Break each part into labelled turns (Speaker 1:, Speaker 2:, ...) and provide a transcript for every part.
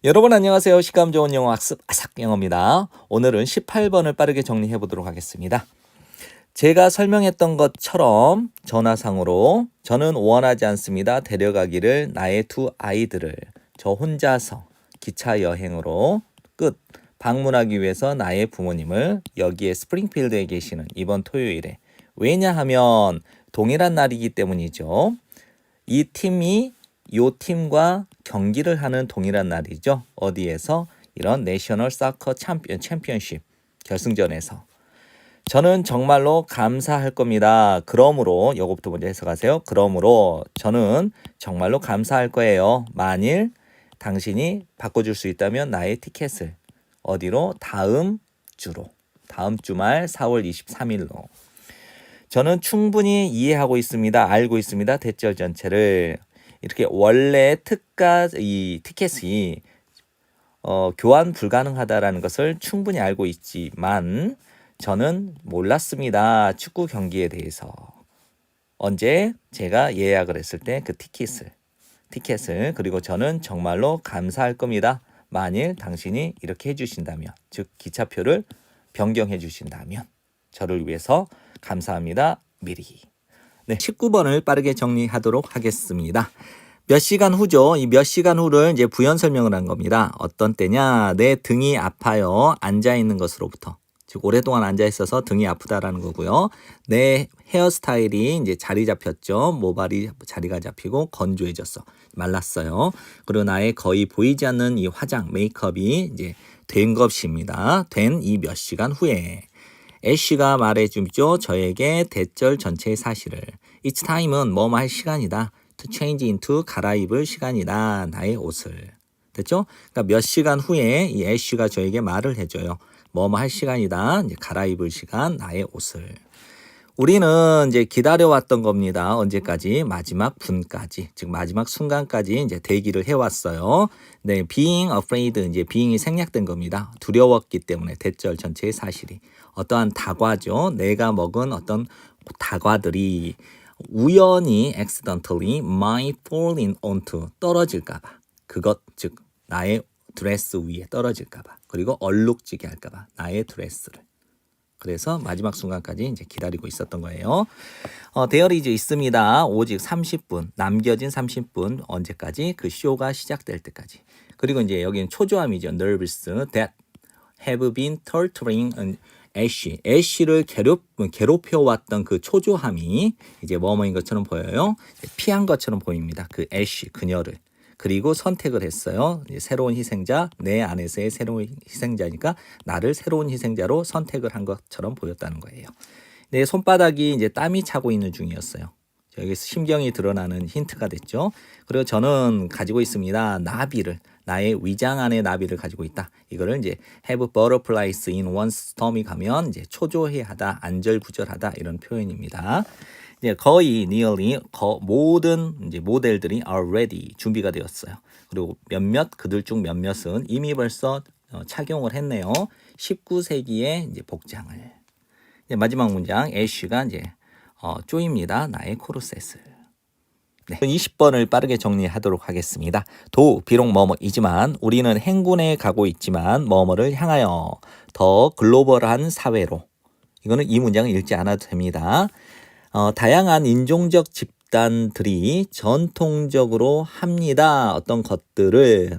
Speaker 1: 여러분 안녕하세요. 시감 좋은 영어 학습 아삭영어입니다. 오늘은 18번을 빠르게 정리해 보도록 하겠습니다. 제가 설명했던 것처럼 전화상으로 저는 원하지 않습니다. 데려가기를 나의 두 아이들을 저 혼자서 기차 여행으로 끝 방문하기 위해서 나의 부모님을 여기에 스프링필드에 계시는 이번 토요일에 왜냐하면 동일한 날이기 때문이죠. 이 팀이 요 팀과 경기를 하는 동일한 날이죠. 어디에서? 이런 내셔널 사커 챔피언십 결승전에서. 저는 정말로 감사할 겁니다. 그러므로 요것부터 먼저 해석하세요. 그러므로 저는 정말로 감사할 거예요. 만일 당신이 바꿔줄 수 있다면 나의 티켓을 어디로? 다음 주로. 다음 주말 4월 23일로. 저는 충분히 이해하고 있습니다. 알고 있습니다. 대절 전체를. 이렇게 원래 이 티켓이 교환 불가능하다라는 것을 충분히 알고 있지만 저는 몰랐습니다. 축구 경기에 대해서. 언제 제가 예약을 했을 때 그 티켓을 그리고 저는 정말로 감사할 겁니다. 만일 당신이 이렇게 해주신다면, 즉 기차표를 변경해 주신다면 저를 위해서 감사합니다. 미리. 네, 19번을 빠르게 정리하도록 하겠습니다. 몇 시간 후죠. 이 몇 시간 후를 이제 부연 설명을 한 겁니다. 어떤 때냐? 내 등이 아파요. 앉아 있는 것으로부터. 즉 오랫동안 앉아 있어서 등이 아프다라는 거고요. 내 헤어스타일이 이제 자리 잡혔죠. 모발이 자리가 잡히고 건조해졌어. 말랐어요. 그리고 나의 거의 보이지 않는 이 화장, 메이크업이 이제 된 것입니다. 된 이 몇 시간 후에. 애쉬가 말해주죠. 저에게 대절 전체의 사실을. It's time은 뭐뭐 할 시간이다. To change into 갈아입을 시간이다. 나의 옷을. 됐죠? 그러니까 몇 시간 후에 이 애쉬가 저에게 말을 해줘요. 뭐뭐 할 시간이다. 이제 갈아입을 시간. 나의 옷을. 우리는 이제 기다려왔던 겁니다. 언제까지? 마지막 분까지. 즉 마지막 순간까지 이제 대기를 해왔어요. 네, being afraid 이제 being이 생략된 겁니다. 두려웠기 때문에 대절 전체의 사실이. 어떠한 다과죠. 내가 먹은 어떤 다과들이 우연히 accidentally might fall in onto 떨어질까봐. 그것 즉 나의 드레스 위에 떨어질까봐. 그리고 얼룩지게 할까봐. 나의 드레스를. 그래서 마지막 순간까지 이제 기다리고 있었던 거예요. there is 있습니다. 오직 30분, 남겨진 30분 언제까지? 그 쇼가 시작될 때까지. 그리고 이제 여기는 초조함이죠. nervous that have been torturing 애쉬를 괴롭혀왔던 그 초조함이 이제 뭐뭐인 것처럼 보여요. 피한 것처럼 보입니다. 그 애쉬, 그녀를. 그리고 선택을 했어요. 새로운 희생자, 내 안에서의 새로운 희생자니까 나를 새로운 희생자로 선택을 한 것처럼 보였다는 거예요. 내 손바닥이 이제 땀이 차고 있는 중이었어요. 여기서 심경이 드러나는 힌트가 됐죠. 그리고 저는 가지고 있습니다. 나비를. 나의 위장 안에 나비를 가지고 있다. 이거를 이제 have butterflies in one's stomach 하면 이제 초조해하다, 안절부절하다 이런 표현입니다. 이제 거의 nearly 모든 이제 모델들이 are ready 준비가 되었어요. 그리고 그들 중 몇몇은 이미 벌써 착용을 했네요. 19세기의 이제 복장을. 이제 마지막 문장 애쉬가 이제 쪼입니다. 나의 코르셋을. 네. 20번을 빠르게 정리하도록 하겠습니다. 비록 뭐뭐이지만 우리는 행군에 가고 있지만 뭐뭐를 향하여 더 글로벌한 사회로. 이거는 이 문장을 읽지 않아도 됩니다. 다양한 인종적 집단들이 전통적으로 합니다. 어떤 것들을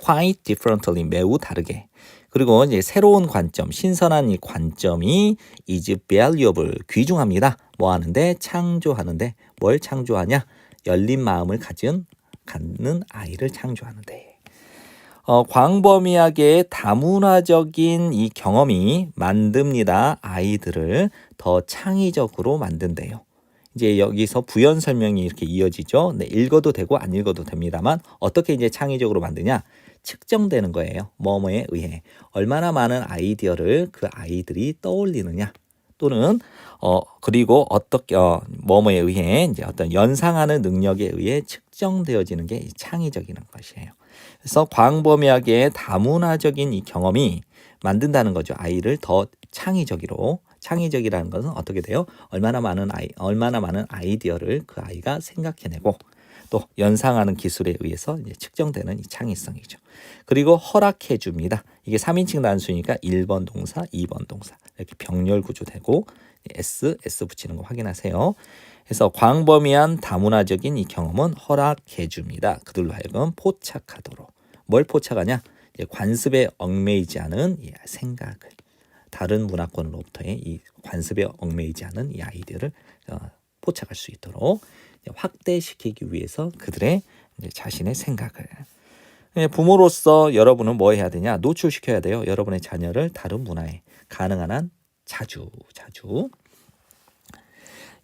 Speaker 1: quite differently 매우 다르게. 그리고 이제 새로운 관점, 신선한 이 관점이 is valuable 귀중합니다. 뭐 하는데? 창조하는데. 뭘 창조하냐? 열린 마음을 갖는 아이를 창조하는데. 광범위하게 다문화적인 이 경험이 만듭니다. 아이들을 더 창의적으로 만든대요. 이제 여기서 부연 설명이 이렇게 이어지죠. 네, 읽어도 되고 안 읽어도 됩니다만 어떻게 이제 창의적으로 만드냐? 측정되는 거예요. 뭐뭐에 의해. 얼마나 많은 아이디어를 그 아이들이 떠올리느냐. 또는 그리고 어떻게 뭐뭐에 의해 이제 어떤 연상하는 능력에 의해 측정되어지는 게 창의적인 것이에요. 그래서 광범위하게 다문화적인 이 경험이 만든다는 거죠. 아이를 더 창의적이라는 것은 어떻게 돼요? 얼마나 많은 아이디어를 그 아이가 생각해내고 또 연상하는 기술에 의해서 이제 측정되는 이 창의성이죠. 그리고 허락해 줍니다. 이게 3인칭 단수니까 1번 동사, 2번 동사 이렇게 병렬 구조되고 S 붙이는 거 확인하세요. 그래서 광범위한 다문화적인 이 경험은 허락해 줍니다. 그들로 하여금 포착하도록. 뭘 포착하냐? 관습에 얽매이지 않은 이 생각을, 다른 문화권으로부터의 이 관습에 얽매이지 않은 이 아이디어를 포착할 수 있도록 확대시키기 위해서 그들의 자신의 생각을. 부모로서 여러분은 뭐 해야 되냐? 노출시켜야 돼요. 여러분의 자녀를 다른 문화에 가능한 한 자주.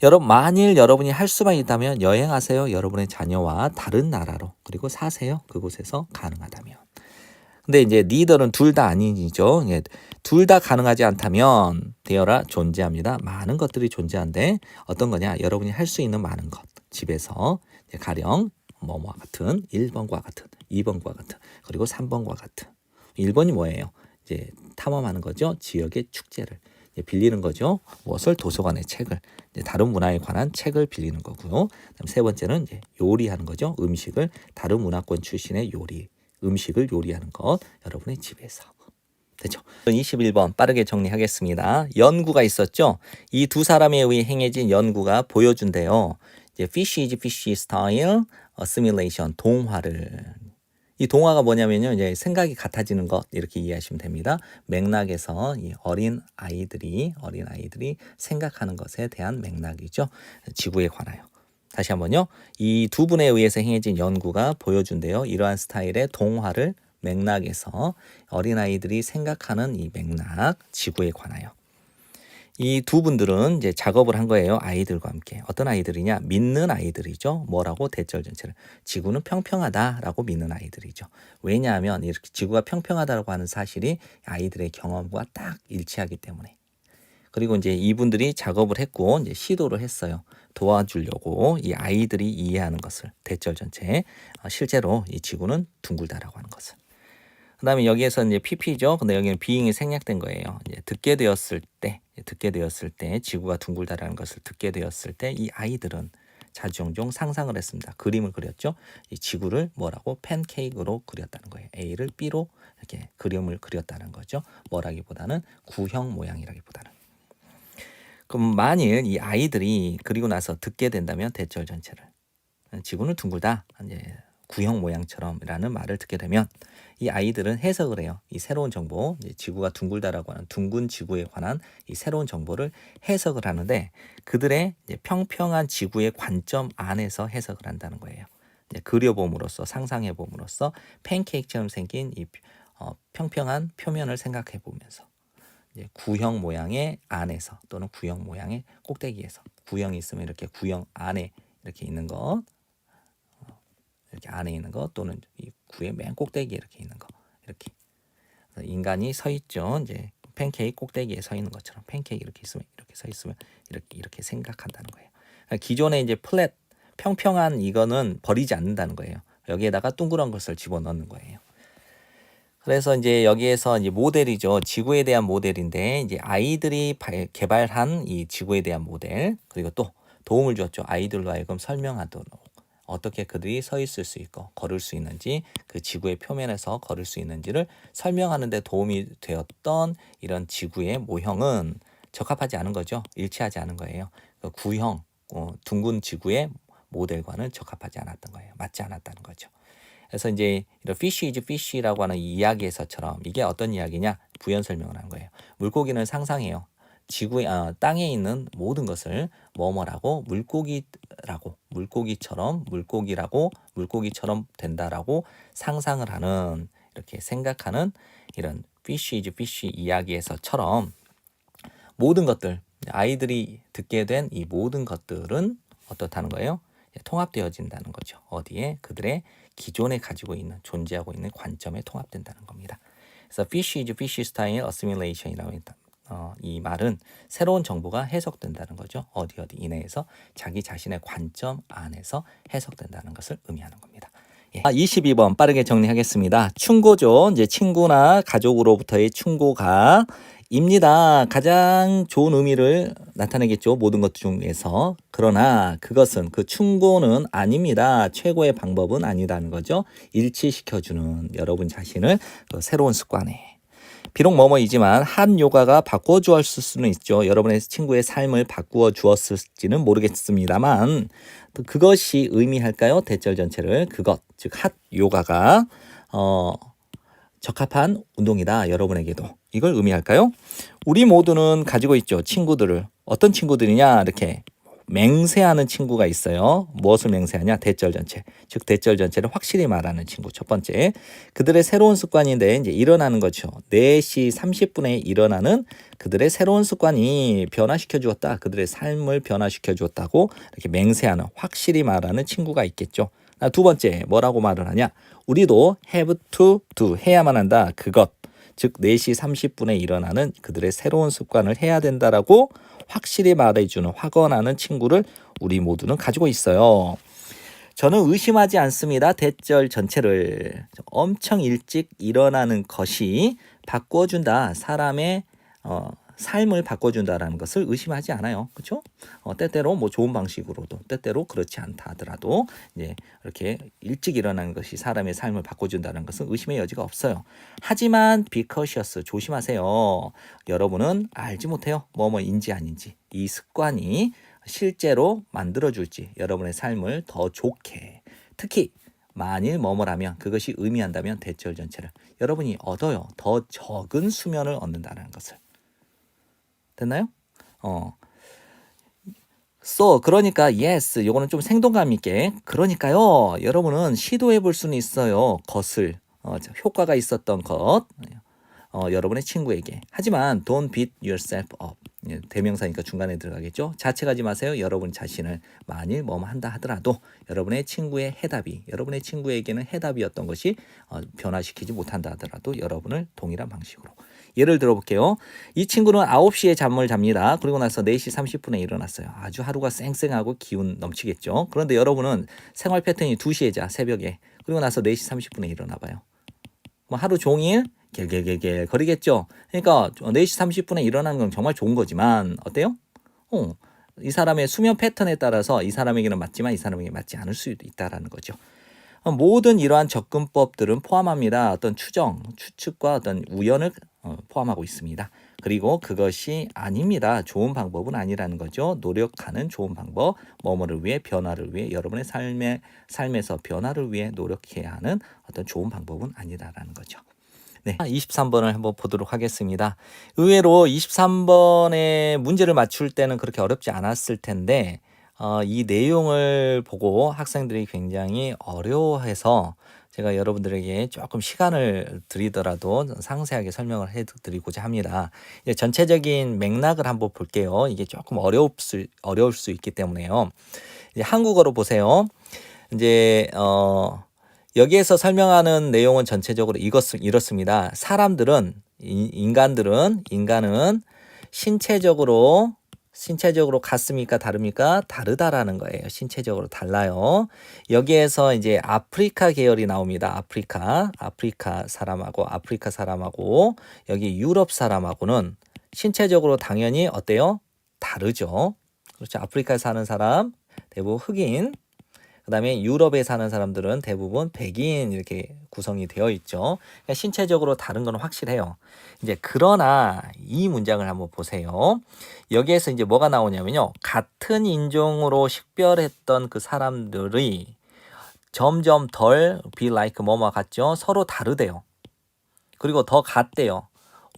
Speaker 1: 여러분, 만일 여러분이 할 수만 있다면 여행하세요. 여러분의 자녀와 다른 나라로. 그리고 사세요. 그곳에서 가능하다면. 근데 이제 리더는 둘 다 아니죠. 둘 다 가능하지 않다면 되어라 존재합니다. 많은 것들이 존재한데 어떤 거냐? 여러분이 할 수 있는 많은 것. 집에서 가령 뭐뭐와 같은 1번과 같은 2번과 같은 그리고 3번과 같은. 1번이 뭐예요? 이제 탐험하는 거죠. 지역의 축제를 빌리는 거죠. 무엇을? 도서관의 책을, 다른 문화에 관한 책을 빌리는 거고요. 그다음 세 번째는 이제 요리하는 거죠. 음식을, 다른 문화권 출신의 요리, 음식을 요리하는 것, 여러분의 집에서. 됐죠? 21번 빠르게 정리하겠습니다. 연구가 있었죠. 이 두 사람에 의해 행해진 연구가 보여준대요. 이제 fish is fish style assimilation, 동화를. 이 동화가 뭐냐면요, 이제 생각이 같아지는 것 이렇게 이해하시면 됩니다. 맥락에서 이 어린 아이들이 생각하는 것에 대한 맥락이죠. 지구에 관하여. 다시 한번요. 이 두 분에 의해서 행해진 연구가 보여준대요. 이러한 스타일의 동화를 맥락에서 어린아이들이 생각하는 이 맥락, 지구에 관하여. 이 두 분들은 이제 작업을 한 거예요. 아이들과 함께. 어떤 아이들이냐? 믿는 아이들이죠. 뭐라고? 대절 전체를. 지구는 평평하다라고 믿는 아이들이죠. 왜냐하면 이렇게 지구가 평평하다라고 하는 사실이 아이들의 경험과 딱 일치하기 때문에. 그리고 이제 이분들이 작업을 했고 이제 시도를 했어요. 도와주려고 이 아이들이 이해하는 것을, 대절 전체. 실제로 이 지구는 둥글다라고 하는 것을. 그다음에 여기에서 이제 PP죠. 근데 여기는 being이 생략된 거예요. 이제 듣게 되었을 때 지구가 둥글다라는 것을 듣게 되었을 때 이 아이들은 자주종종 상상을 했습니다. 그림을 그렸죠. 이 지구를 뭐라고? 팬케이크로 그렸다는 거예요. A를 B로 이렇게 그림을 그렸다는 거죠. 뭐라기보다는 구형 모양이라기보다는. 그럼 만일 이 아이들이 그리고 나서 듣게 된다면 대절 전체를 지구는 둥글다, 이제 구형 모양처럼이라는 말을 듣게 되면 이 아이들은 해석을 해요. 이 새로운 정보, 이제 지구가 둥글다라고 하는 둥근 지구에 관한 이 새로운 정보를 해석을 하는데 그들의 이제 평평한 지구의 관점 안에서 해석을 한다는 거예요. 이제 그려봄으로써, 상상해봄으로써 팬케이크처럼 생긴 이 평평한 표면을 생각해 보면서 이제 구형 모양의 안에서 또는 구형 모양의 꼭대기에서, 구형이 있으면 이렇게 구형 안에 이렇게 있는 것, 이렇게 안에 있는 것, 또는 이 구의 맨 꼭대기에 이렇게 있는 것, 이렇게 인간이 서 있죠. 이제 팬케이크 꼭대기에 서 있는 것처럼 팬케이크 이렇게 있으면, 이렇게 서 있으면 이렇게 생각한다는 거예요. 그러니까 기존에 이제 플랫 평평한 이거는 버리지 않는다는 거예요. 여기에다가 둥그런 것을 집어넣는 거예요. 그래서 이제 여기에서 이제 모델이죠. 지구에 대한 모델인데 이제 아이들이 개발한 이 지구에 대한 모델, 그리고 또 도움을 줬죠. 아이들로 하여금 설명하도록 어떻게 그들이 서 있을 수 있고 걸을 수 있는지, 그 지구의 표면에서 걸을 수 있는지를 설명하는 데 도움이 되었던 이런 지구의 모형은 적합하지 않은 거죠. 일치하지 않은 거예요. 그 구형, 둥근 지구의 모델과는 적합하지 않았던 거예요. 맞지 않았다는 거죠. 그래서 이제 이런 fish is fish라고 하는 이 이야기에서처럼 이게 어떤 이야기냐? 부연 설명을 하는 거예요. 물고기는 상상해요. 지구에 땅에 있는 모든 것을 뭐뭐라고? 물고기라고, 물고기처럼 된다라고 상상을 하는, 이렇게 생각하는 이런 fish is fish 이야기에서처럼 모든 것들, 아이들이 듣게 된 이 모든 것들은 어떻다는 거예요? 통합되어진다는 거죠. 어디에? 그들의 기존에 가지고 있는, 존재하고 있는 관점에 통합된다는 겁니다. 그래서 fish is fish style assimilation이라고 했다. 이 말은 새로운 정보가 해석된다는 거죠. 어디 이내에서 자기 자신의 관점 안에서 해석된다는 것을 의미하는 겁니다. 22번 빠르게 정리하겠습니다. 충고죠. 이제 친구나 가족으로부터의 충고가 입니다. 가장 좋은 의미를 나타내겠죠. 모든 것 중에서. 그러나 그것은 그 충고는 아닙니다. 최고의 방법은 아니라는 거죠. 일치시켜주는 여러분 자신을 그 새로운 습관에. 비록 뭐뭐이지만 한 요가가 바꾸어 주었을 수는 있죠. 여러분의 친구의 삶을 바꾸어 주었을지는 모르겠습니다만 그것이 의미할까요? 대절 전체를 그것 즉 핫 요가가 적합한 운동이다. 여러분에게도 이걸 의미할까요? 우리 모두는 가지고 있죠. 친구들을 어떤 친구들이냐 이렇게 맹세하는 친구가 있어요. 무엇을 맹세하냐? 대절 전체. 즉 대절 전체를 확실히 말하는 친구. 첫 번째. 그들의 새로운 습관인데 이제 일어나는 거죠. 4시 30분에 일어나는 그들의 새로운 습관이 변화시켜 주었다. 그들의 삶을 변화시켜 주었다고 이렇게 맹세하는 확실히 말하는 친구가 있겠죠. 두 번째. 뭐라고 말을 하냐? 우리도 have to do 해야만 한다. 그것. 즉 4시 30분에 일어나는 그들의 새로운 습관을 해야 된다라고 확실히 말해주는 확언하는 친구를 우리 모두는 가지고 있어요. 저는 의심하지 않습니다. 대절 전체를 엄청 일찍 일어나는 것이 바꿔준다. 사람의 삶을 바꿔준다라는 것을 의심하지 않아요. 그렇죠? 때때로 뭐 좋은 방식으로도 때때로 그렇지 않다 하더라도 이제 이렇게 일찍 일어나는 것이 사람의 삶을 바꿔준다는 것은 의심의 여지가 없어요. 하지만 be cautious 조심하세요. 여러분은 알지 못해요. 뭐뭐인지 아닌지 이 습관이 실제로 만들어줄지 여러분의 삶을 더 좋게 특히 만일 뭐뭐라면 그것이 의미한다면 대절 전체를 여러분이 얻어요. 더 적은 수면을 얻는다는 것을. 됐나요? 그러니까 yes 요거는 좀 생동감 있게 그러니까요 여러분은 시도해 볼 수는 있어요. 것을 효과가 있었던 것 여러분의 친구에게 하지만 don't beat yourself up 대명사니까 중간에 들어가겠죠. 자책하지 마세요. 여러분 자신을 만일 뭐뭐 한다 하더라도 여러분의 친구의 해답이 여러분의 친구에게는 해답이었던 것이 변화시키지 못한다 하더라도 여러분을 동일한 방식으로 예를 들어볼게요. 이 친구는 9시에 잠을 잡니다. 그리고 나서 4시 30분에 일어났어요. 아주 하루가 쌩쌩하고 기운 넘치겠죠. 그런데 여러분은 생활 패턴이 2시에 자 새벽에 그리고 나서 4시 30분에 일어나 봐요. 뭐 하루 종일 겔겔겔겔 거리겠죠. 그러니까 4시 30분에 일어나는 건 정말 좋은 거지만 어때요? 이 사람의 수면 패턴에 따라서 이 사람에게는 맞지만 이 사람에게 맞지 않을 수도 있다라는 거죠. 모든 이러한 접근법들은 포함합니다. 어떤 추측과 어떤 우연을 포함하고 있습니다. 그리고 그것이 아닙니다. 좋은 방법은 아니라는 거죠. 노력하는 좋은 방법, 뭐뭐를 위해 변화를 위해 여러분의 삶에서 변화를 위해 노력해야 하는 어떤 좋은 방법은 아니다라는 거죠. 네, 23번을 한번 보도록 하겠습니다. 의외로 23번의 문제를 맞출 때는 그렇게 어렵지 않았을 텐데 이 내용을 보고 학생들이 굉장히 어려워해서 제가 여러분들에게 조금 시간을 드리더라도 상세하게 설명을 해드리고자 합니다. 이제 전체적인 맥락을 한번 볼게요. 이게 조금 어려울 수 있기 때문에요. 이제 한국어로 보세요. 이제 여기에서 설명하는 내용은 전체적으로 이렇습니다. 인간은 신체적으로 같습니까? 다릅니까? 다르다라는 거예요. 신체적으로 달라요. 여기에서 이제 아프리카 계열이 나옵니다. 아프리카 사람하고 여기 유럽 사람하고는 신체적으로 당연히 어때요? 다르죠. 그렇죠. 아프리카에 사는 사람 대부분 흑인, 그다음에 유럽에 사는 사람들은 대부분 백인 이렇게 구성이 되어 있죠. 그러니까 신체적으로 다른 건 확실해요. 이제 그러나 이 문장을 한번 보세요. 여기에서 이제 뭐가 나오냐면요. 같은 인종으로 식별했던 그 사람들이 점점 덜 be like 뭐뭐 같죠. 서로 다르대요. 그리고 더 같대요.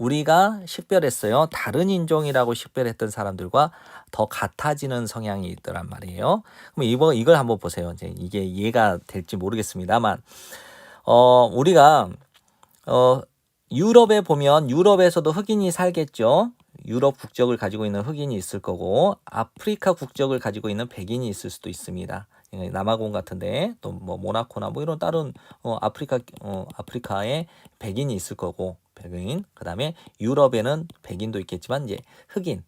Speaker 1: 우리가 식별했어요. 다른 인종이라고 식별했던 사람들과 더 같아지는 성향이 있더란 말이에요. 그럼 이걸 한번 보세요. 이제 이게 이해가 될지 모르겠습니다만, 우리가 유럽에 보면 유럽에서도 흑인이 살겠죠. 유럽 국적을 가지고 있는 흑인이 있을 거고 아프리카 국적을 가지고 있는 백인이 있을 수도 있습니다. 남아공 같은데 또 뭐 모나코나 뭐 이런 다른 아프리카에 백인이 있을 거고 백인 그다음에 유럽에는 백인도 있겠지만 이제 흑인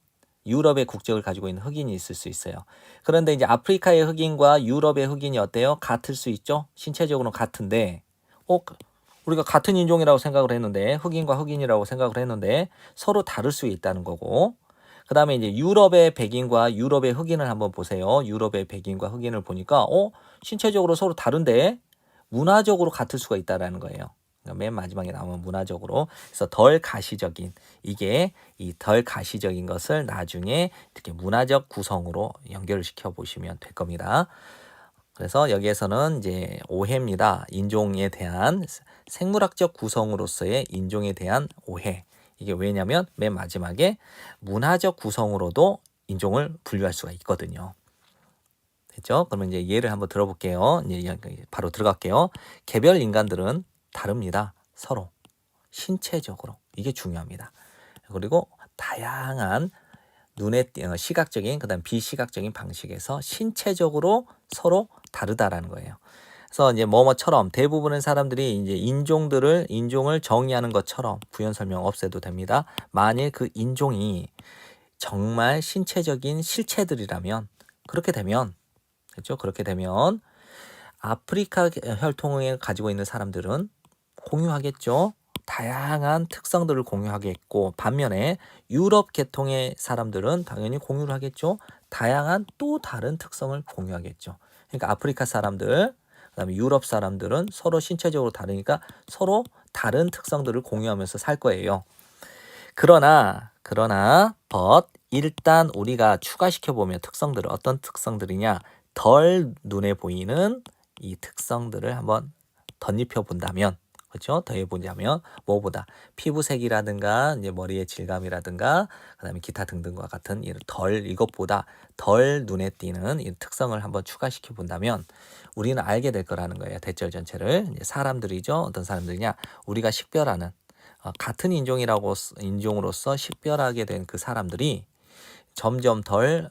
Speaker 1: 유럽의 국적을 가지고 있는 흑인이 있을 수 있어요. 그런데 이제 아프리카의 흑인과 유럽의 흑인이 어때요? 같을 수 있죠. 신체적으로는 같은데 우리가 같은 인종이라고 생각을 했는데 흑인과 흑인이라고 생각을 했는데 서로 다를 수 있다는 거고 그 다음에 이제 유럽의 백인과 유럽의 흑인을 한번 보세요. 유럽의 백인과 흑인을 보니까 신체적으로 서로 다른데 문화적으로 같을 수가 있다라는 거예요. 그러니까 맨 마지막에 나오면 문화적으로 그래서 덜 가시적인 이게 이 덜 가시적인 것을 나중에 이렇게 문화적 구성으로 연결을 시켜 보시면 될 겁니다. 그래서 여기에서는 이제 오해입니다. 인종에 대한 생물학적 구성으로서의 인종에 대한 오해. 이게 왜냐면 맨 마지막에 문화적 구성으로도 인종을 분류할 수가 있거든요. 됐죠? 그러면 이제 예를 한번 들어볼게요. 이제 바로 들어갈게요. 개별 인간들은 다릅니다. 서로. 신체적으로. 이게 중요합니다. 그리고 다양한 눈에 시각적인 그다음 비시각적인 방식에서 신체적으로 서로 다르다라는 거예요. 그래서 이제 뭐뭐처럼 대부분의 사람들이 이제 인종을 정의하는 것처럼 부연 설명 없애도 됩니다. 만일 그 인종이 정말 신체적인 실체들이라면 그렇게 되면 그렇죠? 그렇게 되면 아프리카 혈통을 가지고 있는 사람들은 공유하겠죠. 다양한 특성들을 공유하겠고 반면에 유럽 계통의 사람들은 당연히 공유를 하겠죠. 다양한 또 다른 특성을 공유하겠죠. 그러니까 아프리카 사람들, 그다음에 유럽 사람들은 서로 신체적으로 다르니까 서로 다른 특성들을 공유하면서 살 거예요. 그러나 일단 우리가 추가시켜 보면 특성들을 어떤 특성들이냐 덜 눈에 보이는 이 특성들을 한번 덧입혀 본다면 그렇죠? 더해보자면 뭐보다 피부색이라든가 이제 머리의 질감이라든가 그다음에 기타 등등과 같은 이것보다 덜 눈에 띄는 이 특성을 한번 추가시켜 본다면 우리는 알게 될 거라는 거예요. 대절 전체를 이제 사람들이죠. 어떤 사람들이냐 우리가 식별하는 같은 인종으로서 식별하게 된 그 사람들이 점점 덜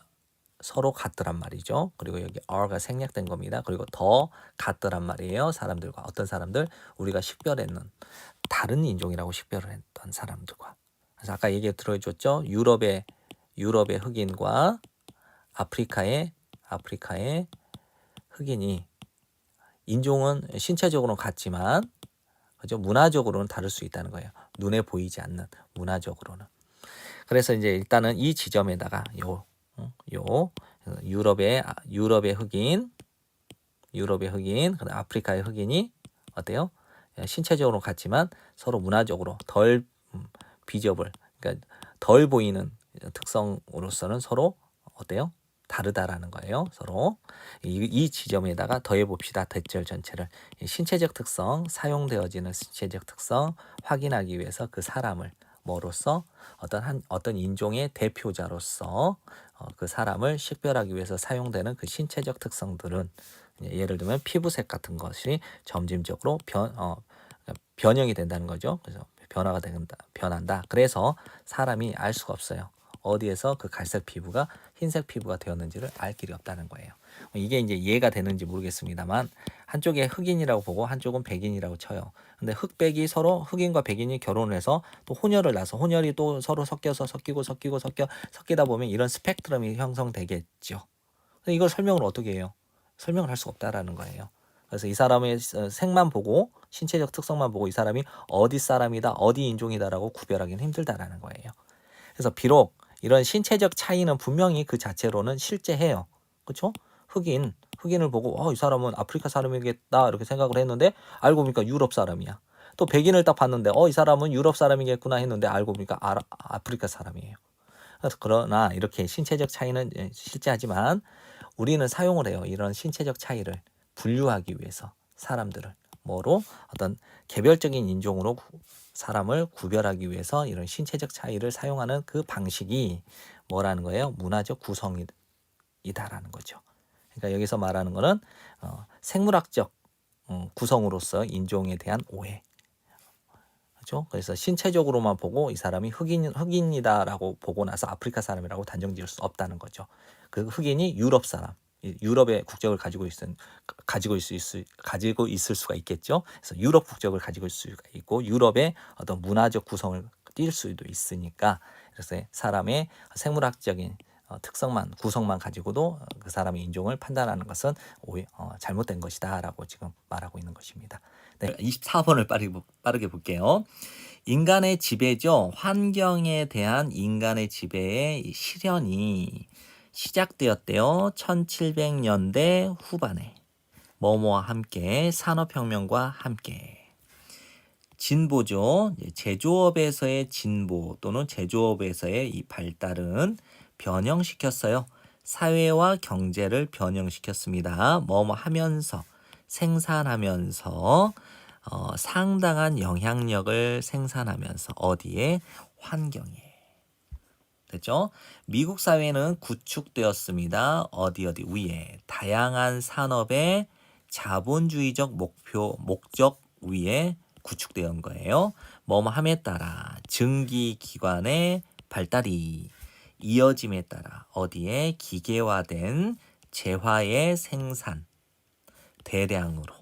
Speaker 1: 서로 같더란 말이죠. 그리고 여기 R가 생략된 겁니다. 그리고 더 같더란 말이에요. 사람들과 어떤 사람들 우리가 식별했는 다른 인종이라고 식별을 했던 사람들과. 그래서 아까 얘기 들어줬죠. 유럽의 흑인과 아프리카의 흑인이 인종은 신체적으로는 같지만 그죠? 문화적으로는 다를 수 있다는 거예요. 눈에 보이지 않는 문화적으로는. 그래서 이제 일단은 이 지점에다가 유럽의 흑인, 그다음 아프리카의 흑인이 어때요? 신체적으로 같지만 서로 문화적으로 덜 비저블, 그러니까 덜 보이는 특성으로서는 서로 어때요? 다르다라는 거예요. 서로 이 지점에다가 더해 봅시다. 대절 전체를 신체적 특성, 사용되어지는 신체적 특성 확인하기 위해서 그 사람을 뭐로서 어떤 인종의 대표자로서 그 사람을 식별하기 위해서 사용되는 그 신체적 특성들은 예를 들면 피부색 같은 것이 점진적으로 변형이 된다는 거죠. 그래서 변한다. 그래서 사람이 알 수가 없어요. 어디에서 그 갈색 피부가 흰색 피부가 되었는지를 알 길이 없다는 거예요. 이게 이제 이해가 되는지 모르겠습니다만 한쪽에 흑인이라고 보고 한쪽은 백인이라고 쳐요. 근데 흑백이 서로 흑인과 백인이 결혼을 해서 또 혼혈을 낳아서 혼혈이 또 서로 섞여서 섞이다 보면 이런 스펙트럼이 형성되겠죠. 근데 이걸 설명을 어떻게 해요? 설명을 할 수가 없다라는 거예요. 그래서 이 사람의 색만 보고 신체적 특성만 보고 이 사람이 어디 사람이다, 어디 인종이다라고 구별하기는 힘들다라는 거예요. 그래서 비록 이런 신체적 차이는 분명히 그 자체로는 실제해요. 그렇죠? 흑인을 보고 이 사람은 아프리카 사람이겠다 이렇게 생각을 했는데 알고 보니까 유럽 사람이야. 또 백인을 딱 봤는데 이 사람은 유럽 사람이겠구나 했는데 알고 보니까 아프리카 사람이에요. 그래서 그러나 이렇게 신체적 차이는 실제하지만 우리는 사용을 해요. 이런 신체적 차이를 분류하기 위해서 사람들을 뭐로 어떤 개별적인 인종으로 사람을 구별하기 위해서 이런 신체적 차이를 사용하는 그 방식이 뭐라는 거예요? 문화적 구성이다라는 거죠. 그러니까 여기서 말하는 거는 생물학적 구성으로서 인종에 대한 오해. 그렇죠? 그래서 신체적으로만 보고 이 사람이 흑인이다라고 보고 나서 아프리카 사람이라고 단정 지을 수 없다는 거죠. 그 흑인이 유럽 사람, 유럽의 국적을 가지고 있을 수가 있겠죠. 그래서 유럽 국적을 가지고 있을 수가 있고 유럽의 어떤 문화적 구성을 띌 수도 있으니까 그래서 사람의 생물학적인 특성만 구성만 가지고도 그 사람의 인종을 판단하는 것은 잘못된 것이다라고 지금 말하고 있는 것입니다. 네, 24번을 빠르게 볼게요. 인간의 지배죠. 환경에 대한 인간의 지배의 실현이 시작되었대요. 1700년대 후반에 뭐뭐와 함께 산업혁명과 함께. 진보죠. 제조업에서의 진보 또는 제조업에서의 이 발달은 변형시켰어요. 사회와 경제를 변형시켰습니다. 뭐뭐 하면서 생산하면서 상당한 영향력을 생산하면서 어디에? 환경에. 됐죠? 미국 사회는 구축되었습니다. 어디 위에 다양한 산업의 자본주의적 목적 위에 구축된 거예요. 뭐뭐함에 따라 증기기관의 발달이 이어짐에 따라 어디에? 기계화된 재화의 생산 대량으로.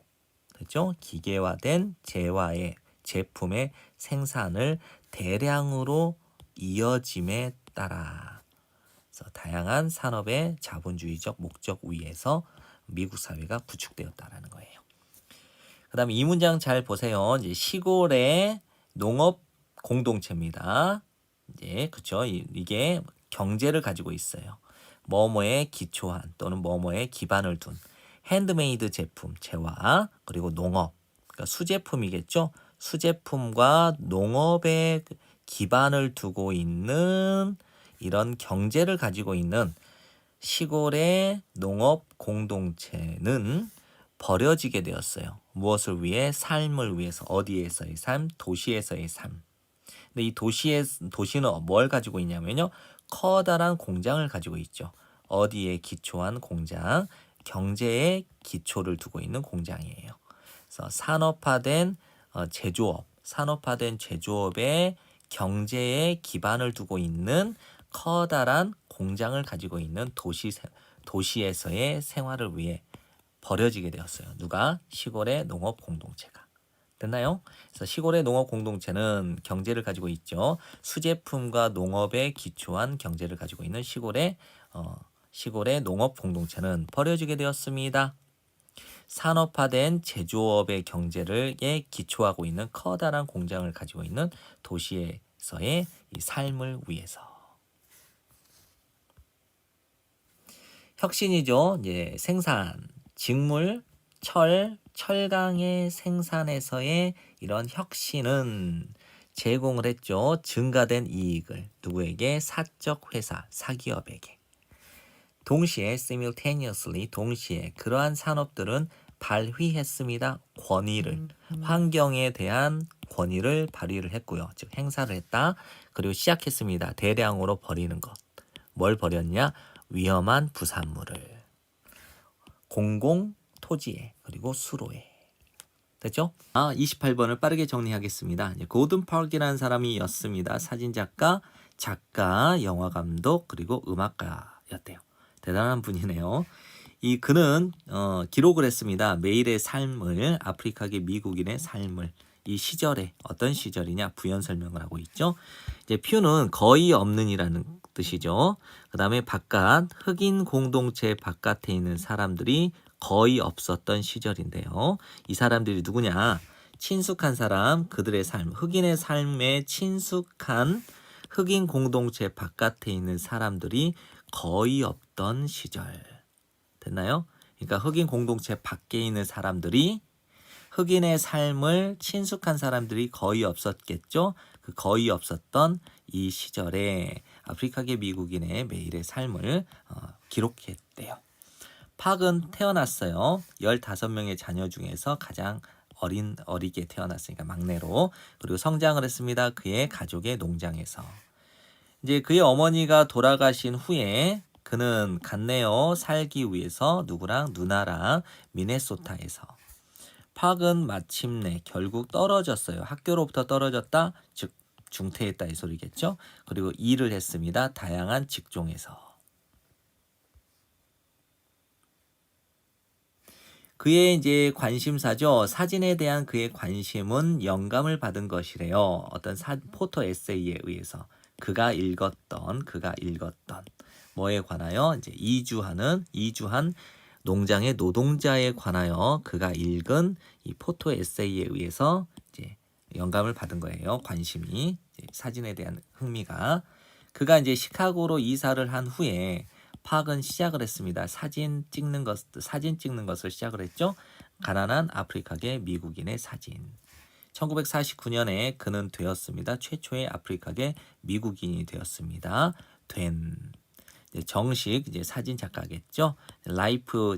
Speaker 1: 됐죠? 기계화된 재화의 제품의 생산을 대량으로 이어짐에 따라 그래서 다양한 산업의 자본주의적 목적 위에서 미국 사회가 구축되었다라는 거예요. 그 다음에 이 문장 잘 보세요. 이제 시골의 농업 공동체입니다. 이제 그쵸? 이게 경제를 가지고 있어요. 뭐뭐에 기초한 또는 뭐뭐에 기반을 둔 핸드메이드 제품, 재화, 그리고 농업, 그러니까 수제품이겠죠. 수제품과 농업에 기반을 두고 있는 이런 경제를 가지고 있는 시골의 농업 공동체는 버려지게 되었어요. 무엇을 위해? 삶을 위해서. 어디에서의 삶? 도시에서의 삶. 근데 이 도시는 뭘 가지고 있냐면요. 커다란 공장을 가지고 있죠. 어디에 기초한 공장? 경제에 기초를 두고 있는 공장이에요. 그래서 산업화된 제조업의 경제에 기반을 두고 있는 커다란 공장을 가지고 있는 도시에서의 생활을 위해 버려지게 되었어요. 누가? 시골의 농업 공동체가. 됐나요? 그래서 시골의 농업 공동체는 경제를 가지고 있죠. 수제품과 농업에 기초한 경제를 가지고 있는 시골의 농업 공동체는 버려지게 되었습니다. 산업화된 제조업의 경제를 기초하고 있는 커다란 공장을 가지고 있는 도시에서의 이 삶을 위해서. 혁신이죠. 이제 생산, 직물, 철강의 생산에서의 이런 혁신은 제공을 했죠. 증가된 이익을 누구에게? 사적 회사, 사기업에게. 동시에 simultaneously 동시에 그러한 산업들은 발휘했습니다. 권위를 환경에 대한 권위를 발휘를 했고요. 즉 행사를 했다. 그리고 시작했습니다. 대량으로 버리는 것. 뭘 버렸냐? 위험한 부산물을. 공공 토지에 그리고 수로에. 됐죠? 28번을 빠르게 정리하겠습니다. 고든 파크이라는 사람이었습니다. 사진작가, 작가, 영화감독, 그리고 음악가였대요. 대단한 분이네요. 그는 기록을 했습니다. 매일의 삶을, 아프리카계 미국인의 삶을. 이 시절에 어떤 시절이냐 부연 설명을 하고 있죠. 이제 퓨는 거의 없는이라는 뜻이죠. 그 다음에 바깥, 흑인 공동체 바깥에 있는 사람들이 거의 없었던 시절인데요. 이 사람들이 누구냐? 친숙한 사람, 그들의 삶, 흑인의 삶에 친숙한 흑인 공동체 바깥에 있는 사람들이 거의 없던 시절. 됐나요? 그러니까 흑인 공동체 밖에 있는 사람들이 흑인의 삶을 친숙한 사람들이 거의 없었겠죠. 그 거의 없었던 이 시절에 아프리카계 미국인의 매일의 삶을 기록했대요. 팍은 태어났어요. 15명의 자녀 중에서 가장 어리게 태어났으니까 막내로. 그리고 성장을 했습니다. 그의 가족의 농장에서. 이제 그의 어머니가 돌아가신 후에 그는 갔네요. 살기 위해서 누구랑? 누나랑 미네소타에서. 팍은 마침내 결국 떨어졌어요. 학교로부터 떨어졌다. 즉 중퇴했다 이 소리겠죠. 그리고 일을 했습니다. 다양한 직종에서. 그의 이제 관심사죠. 사진에 대한 그의 관심은 영감을 받은 것이래요. 어떤 포토 에세이에 의해서 그가 읽었던 뭐에 관하여 이제 이주한 농장의 노동자에 관하여 그가 읽은 이 포토 에세이에 의해서 이제 영감을 받은 거예요. 관심이 이제 사진에 대한 흥미가 그가 이제 시카고로 이사를 한 후에 팍은 시작을 했습니다. 사진 찍는 것을 시작을 했죠. 가난한 아프리카계 미국인의 사진. 1949년에 그는 되었습니다. 최초의 아프리카계 미국인이 되었습니다. 정식 이제 사진 작가겠죠. 라이프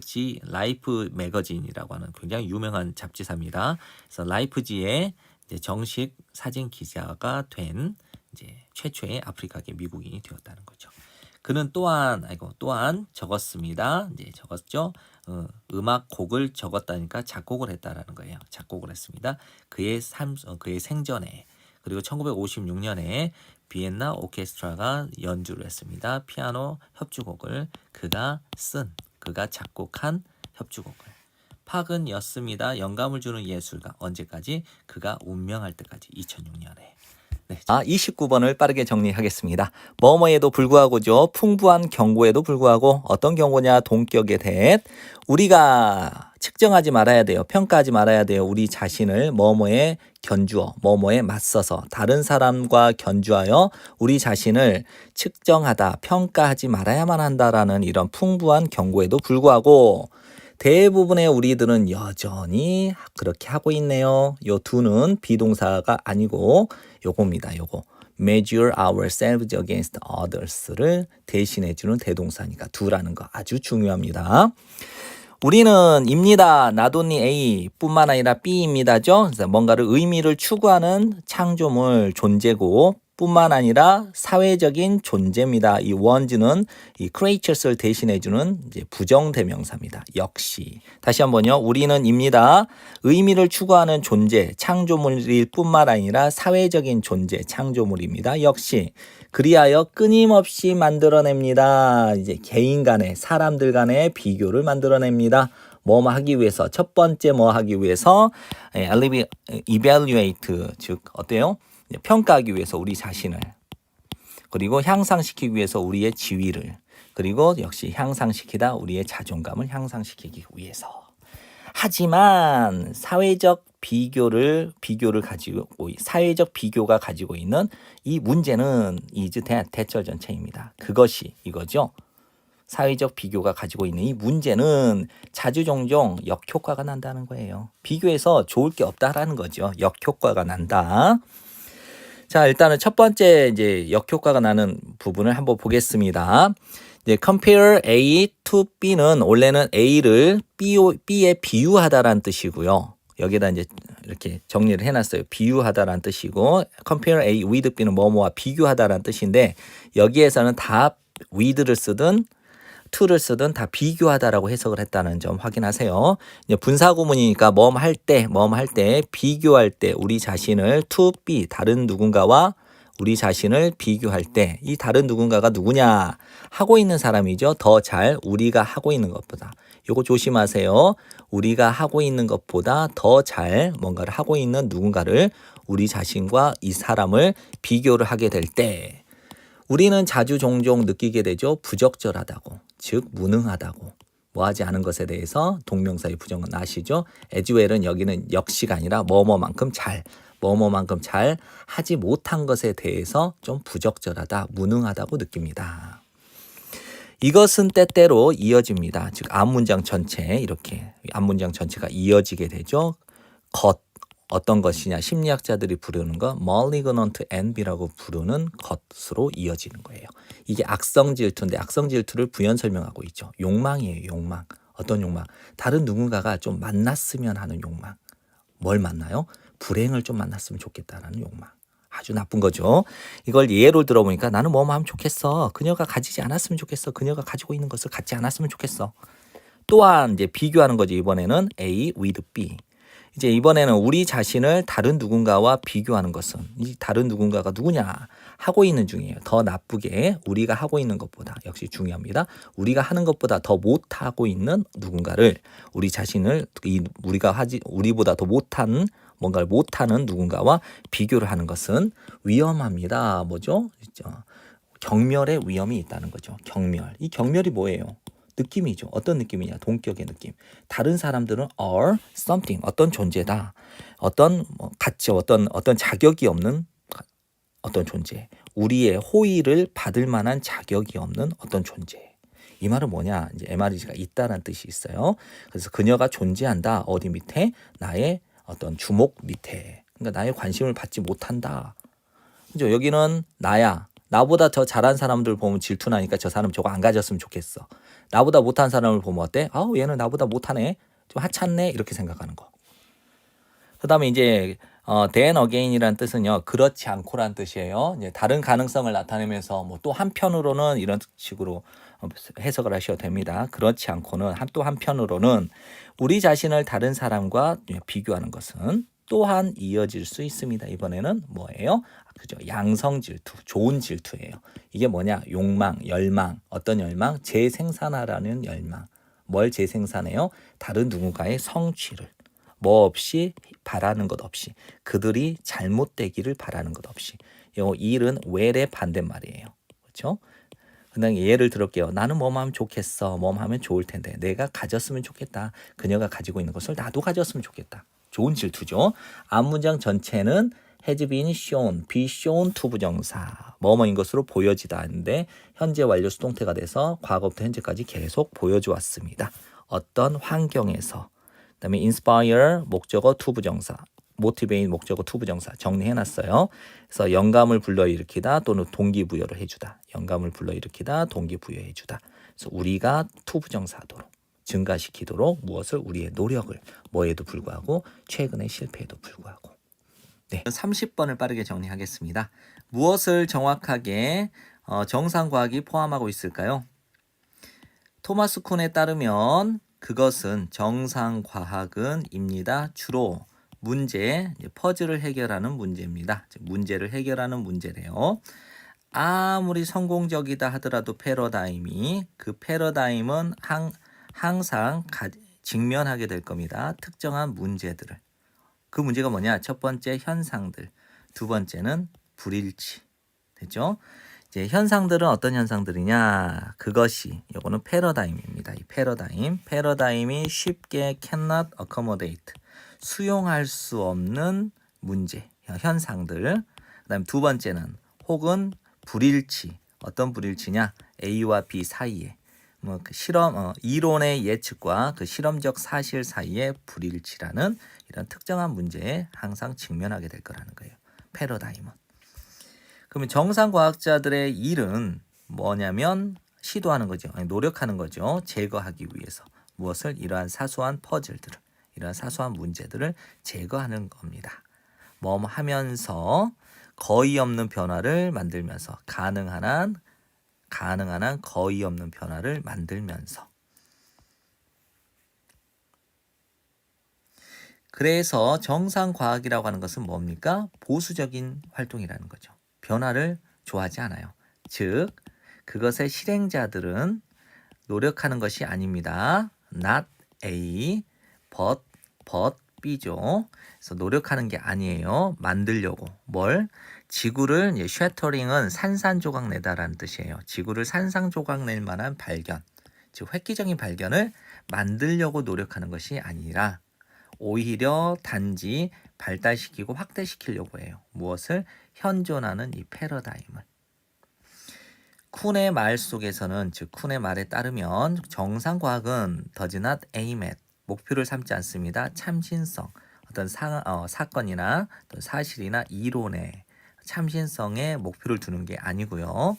Speaker 1: 매거진이라고 하는 굉장히 유명한 잡지사입니다. 그래서 라이프지의 이제 정식 사진 기자가 된 이제 최초의 아프리카계 미국인이 되었다는 거죠. 그는 또한 적었습니다. 이제 적었죠. 음악 곡을 적었다니까 작곡을 했다라는 거예요. 작곡을 했습니다. 그의 생전에. 그리고 1956년에 비엔나 오케스트라가 연주를 했습니다. 피아노 협주곡을 그가 작곡한 협주곡을. 팍은 였습니다. 영감을 주는 예술가. 언제까지? 그가 운명할 때까지 2006년에. 네. 29번을 빠르게 정리하겠습니다. 뭐뭐에도 불구하고죠. 풍부한 경고에도 불구하고 어떤 경고냐? 동격의 대. 우리가 측정하지 말아야 돼요. 평가하지 말아야 돼요. 우리 자신을 뭐뭐에 견주어, 뭐뭐에 맞서서 다른 사람과 견주하여 우리 자신을 측정하다, 평가하지 말아야만 한다라는 이런 풍부한 경고에도 불구하고 대부분의 우리들은 여전히 그렇게 하고 있네요. 요 두는 비동사가 아니고 요겁니다. 요거. measure ourselves against others를 대신해주는 대동사니까 두라는 거 아주 중요합니다. 우리는 입니다. 나돈니 A 뿐만 아니라 B입니다죠. 그래서 뭔가를 의미를 추구하는 창조물 존재고 뿐만 아니라 사회적인 존재입니다. 이 ones는 이 creatures를 대신해주는 이제 부정대명사입니다. 역시 다시 한번요. 우리는입니다. 의미를 추구하는 존재, 창조물일 뿐만 아니라 사회적인 존재, 창조물입니다. 역시 그리하여 끊임없이 만들어냅니다. 이제 개인 간의 사람들 간의 비교를 만들어냅니다. 뭐 하기 위해서 첫 번째 뭐 하기 위해서 evaluate 즉 어때요? 평가하기 위해서 우리 자신을 그리고 향상시키기 위해서 우리의 지위를 그리고 역시 향상시키다 우리의 자존감을 향상시키기 위해서 하지만 사회적 비교가 가지고 있는 이 문제는 is 대절 전체입니다. 그것이 이거죠. 사회적 비교가 가지고 있는 이 문제는 자주종종 역효과가 난다는 거예요. 비교해서 좋을 게 없다라는 거죠. 역효과가 난다. 자, 일단은 첫 번째 이제 역효과가 나는 부분을 한번 보겠습니다. 이제 compare A to B는 원래는 A를 B에 비유하다라는 뜻이고요. 여기다 이제 이렇게 정리를 해놨어요. 비유하다라는 뜻이고 compare A with B는 뭐뭐와 비교하다라는 뜻인데 여기에서는 다 with를 쓰든 to를 쓰든 다 비교하다라고 해석을 했다는 점 확인하세요. 이제 분사구문이니까 뭐할 때 비교할 때 우리 자신을 to be 다른 누군가와 우리 자신을 비교할 때 이 다른 누군가가 누구냐? 하고 있는 사람이죠. 더 잘 우리가 하고 있는 것보다. 요거 조심하세요. 우리가 하고 있는 것보다 더 잘 뭔가를 하고 있는 누군가를 우리 자신과 이 사람을 비교를 하게 될 때 우리는 자주 종종 느끼게 되죠. 부적절하다고. 즉 무능하다고. 뭐하지 않은 것에 대해서 동명사의 부정은 아시죠? as well은 여기는 역시가 아니라 뭐뭐만큼 잘 하지 못한 것에 대해서 좀 부적절하다, 무능하다고 느낍니다. 이것은 때때로 이어집니다. 즉 앞문장 전체 이렇게 앞문장 전체가 이어지게 되죠. 어떤 것이냐 심리학자들이 부르는 거 malignant envy라고 부르는 것으로 이어지는 거예요. 이게 악성 질투인데 악성 질투를 부연 설명하고 있죠. 욕망이에요. 욕망. 어떤 욕망? 다른 누군가가 좀 만났으면 하는 욕망. 뭘 만나요? 불행을 좀 만났으면 좋겠다라는 욕망. 아주 나쁜 거죠. 이걸 예로 들어보니까 나는 뭐뭐 하면 좋겠어. 그녀가 가지지 않았으면 좋겠어. 그녀가 가지고 있는 것을 갖지 않았으면 좋겠어. 또한 이제 비교하는 거죠. 이번에는 A with B. 이제 이번에는 우리 자신을 다른 누군가와 비교하는 것은 이 다른 누군가가 누구냐 하고 있는 중이에요. 더 나쁘게 우리가 하고 있는 것보다 역시 중요합니다. 우리가 하는 것보다 더 못하고 있는 누군가를 우리 자신을 우리보다 더 못한 뭔가를 못하는 누군가와 비교를 하는 것은 위험합니다. 뭐죠? 경멸의 위험이 있다는 거죠. 경멸. 이 경멸이 뭐예요? 느낌이죠. 어떤 느낌이냐? 동격의 느낌. 다른 사람들은 are something, 어떤 존재다. 어떤 가치, 어떤 자격이 없는 어떤 존재. 우리의 호의를 받을 만한 자격이 없는 어떤 존재. 이 말은 뭐냐? 이제 MREG가 있다라는 뜻이 있어요. 그래서 그녀가 존재한다. 어디 밑에? 나의 어떤 주목 밑에. 그러니까 나의 관심을 받지 못한다. 그죠? 여기는 나야. 나보다 더 잘한 사람들 보면 질투나니까 저 사람 저거 안 가졌으면 좋겠어. 나보다 못한 사람을 보면 어때? 아우 얘는 나보다 못하네. 좀 하찮네. 이렇게 생각하는 거. 그 다음에 이제 then again이라는 뜻은요. 그렇지 않고란 뜻이에요. 이제 다른 가능성을 나타내면서 뭐 또 한편으로는 이런 식으로 해석을 하셔도 됩니다. 그렇지 않고는 또 한편으로는 우리 자신을 다른 사람과 비교하는 것은 또한 이어질 수 있습니다. 이번에는 뭐예요? 그죠? 양성 질투, 좋은 질투예요. 이게 뭐냐? 욕망, 열망, 어떤 열망? 재생산하라는 열망. 뭘 재생산해요? 다른 누군가의 성취를. 뭐 없이 바라는 것 없이 그들이 잘못되기를 바라는 것 없이 이 일은 well의 반대말이에요. 그렇죠? 그냥 예를 들을게요. 나는 뭐뭐 하면 좋겠어. 뭐뭐 하면 좋을 텐데 내가 가졌으면 좋겠다. 그녀가 가지고 있는 것을 나도 가졌으면 좋겠다. 좋은 질투죠. 앞문장 전체는 has been shown, be shown to 부정사 뭐뭐인 것으로 보여지다 하는데 현재 완료 수동태가 돼서 과거부터 현재까지 계속 보여줘 왔습니다. 어떤 환경에서 그다음에 inspire 목적어 to 부정사, motivate 목적어 to 부정사 정리해놨어요. 그래서 영감을 불러일으키다 또는 동기부여를 해주다. 영감을 불러일으키다, 동기부여해주다. 그래서 우리가 to 부정사도록 증가시키도록 무엇을 우리의 노력을 뭐에도 불구하고 최근의 실패에도 불구하고. 네, 30번을 빠르게 정리하겠습니다. 무엇을 정확하게 정상과학이 포함하고 있을까요? 토마스 쿤에 따르면 그것은 정상과학은입니다. 주로 문제, 퍼즐을 해결하는 문제입니다. 문제를 해결하는 문제래요. 아무리 성공적이다 하더라도 패러다임이 그 패러다임은 항상 직면하게 될 겁니다. 특정한 문제들을. 그 문제가 뭐냐? 첫 번째 현상들, 두 번째는 불일치. 됐죠? 이제 현상들은 어떤 현상들이냐? 그것이 요거는 패러다임입니다. 이 패러다임이 쉽게 cannot accommodate 수용할 수 없는 문제, 현상들. 그다음에 두 번째는 혹은 불일치. 어떤 불일치냐? A와 B 사이에 그 실험 이론의 예측과 그 실험적 사실 사이의 불일치라는 이런 특정한 문제에 항상 직면하게 될 거라는 거예요. 패러다임은. 그러면 정상과학자들의 일은 뭐냐면 시도하는 거죠. 아니, 노력하는 거죠. 제거하기 위해서. 무엇을? 이러한 사소한 퍼즐들을, 이러한 사소한 문제들을 제거하는 겁니다. 뭐 하면서 거의 없는 변화를 만들면서 가능한 한 거의 없는 변화를 만들면서. 그래서 정상과학이라고 하는 것은 뭡니까? 보수적인 활동이라는 거죠. 변화를 좋아하지 않아요. 즉 그것의 실행자들은 노력하는 것이 아닙니다. Not A, but B죠. 그래서 노력하는 게 아니에요. 만들려고. 뭘? 지구를 셔터링은 산산조각 내다라는 뜻이에요. 지구를 산산조각 낼 만한 발견, 즉 획기적인 발견을 만들려고 노력하는 것이 아니라 오히려 단지 발달시키고 확대시키려고 해요. 무엇을? 현존하는 이 패러다임을. 쿤의 말 속에서는, 즉 쿤의 말에 따르면 정상과학은 does not aim at 목표를 삼지 않습니다. 참신성, 어떤 사건이나 어떤 사실이나 이론의 참신성에 목표를 두는 게 아니고요.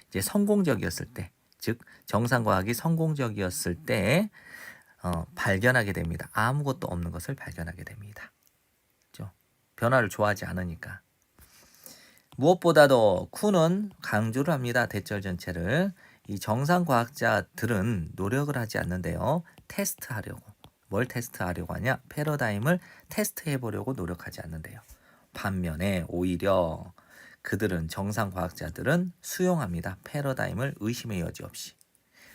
Speaker 1: 이제 성공적이었을 때, 즉 정상과학이 성공적이었을 때 발견하게 됩니다. 아무것도 없는 것을 발견하게 됩니다. 그렇죠? 변화를 좋아하지 않으니까. 무엇보다도 쿤은 강조를 합니다. 대절 전체를. 이 정상과학자들은 노력을 하지 않는데요. 테스트하려고. 뭘 테스트하려고 하냐? 패러다임을 테스트해보려고 노력하지 않는데요. 반면에 오히려 그들은, 정상과학자들은 수용합니다. 패러다임을 의심의 여지 없이.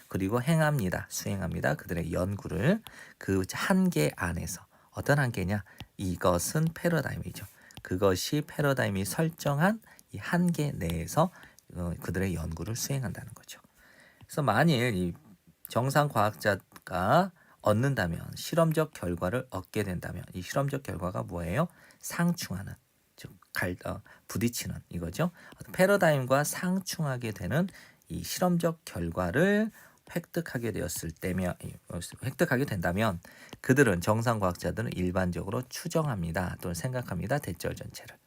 Speaker 1: 그리고 수행합니다. 그들의 연구를 그 한계 안에서. 어떤 한계냐? 이것은 패러다임이죠. 그것이 패러다임이 설정한 이 한계 내에서 그들의 연구를 수행한다는 거죠. 그래서 만일 이 정상 과학자가 얻는다면 실험적 결과를 얻게 된다면 이 실험적 결과가 뭐예요? 상충하는 즉 부딪히는 이거죠. 패러다임과 상충하게 되는 이 실험적 결과를 획득하게 된다면 그들은 정상 과학자들은 일반적으로 추정합니다. 또는 생각합니다. 대절 전체를.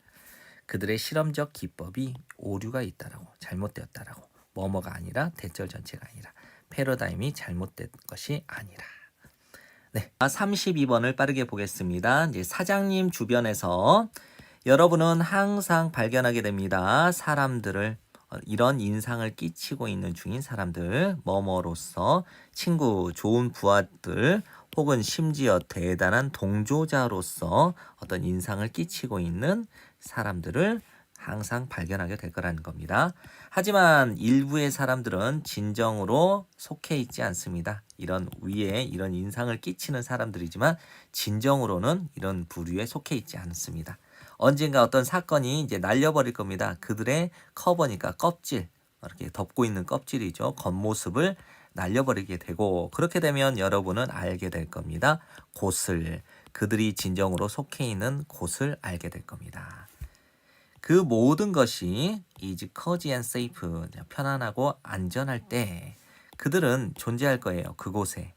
Speaker 1: 그들의 실험적 기법이 오류가 있다라고 잘못되었다라고 뭐뭐가 아니라 대절 전체가 아니라 패러다임이 잘못된 것이 아니라. 네, 32번을 빠르게 보겠습니다. 이제 사장님 주변에서 여러분은 항상 발견하게 됩니다. 사람들을 이런 인상을 끼치고 있는 중인 사람들, 뭐뭐로서 친구, 좋은 부하들, 혹은 심지어 대단한 동조자로서 어떤 인상을 끼치고 있는 사람들을 항상 발견하게 될 거라는 겁니다. 하지만 일부의 사람들은 진정으로 속해 있지 않습니다. 이런 위에 이런 인상을 끼치는 사람들이지만 진정으로는 이런 부류에 속해 있지 않습니다. 언젠가 어떤 사건이 이제 날려버릴 겁니다. 그들의 커버니까 껍질, 이렇게 덮고 있는 껍질이죠. 겉모습을 날려버리게 되고 그렇게 되면 여러분은 알게 될 겁니다. 곳을, 그들이 진정으로 속해 있는 곳을 알게 될 겁니다. 그 모든 것이 is cozy and safe, 편안하고 안전할 때 그들은 존재할 거예요. 그곳에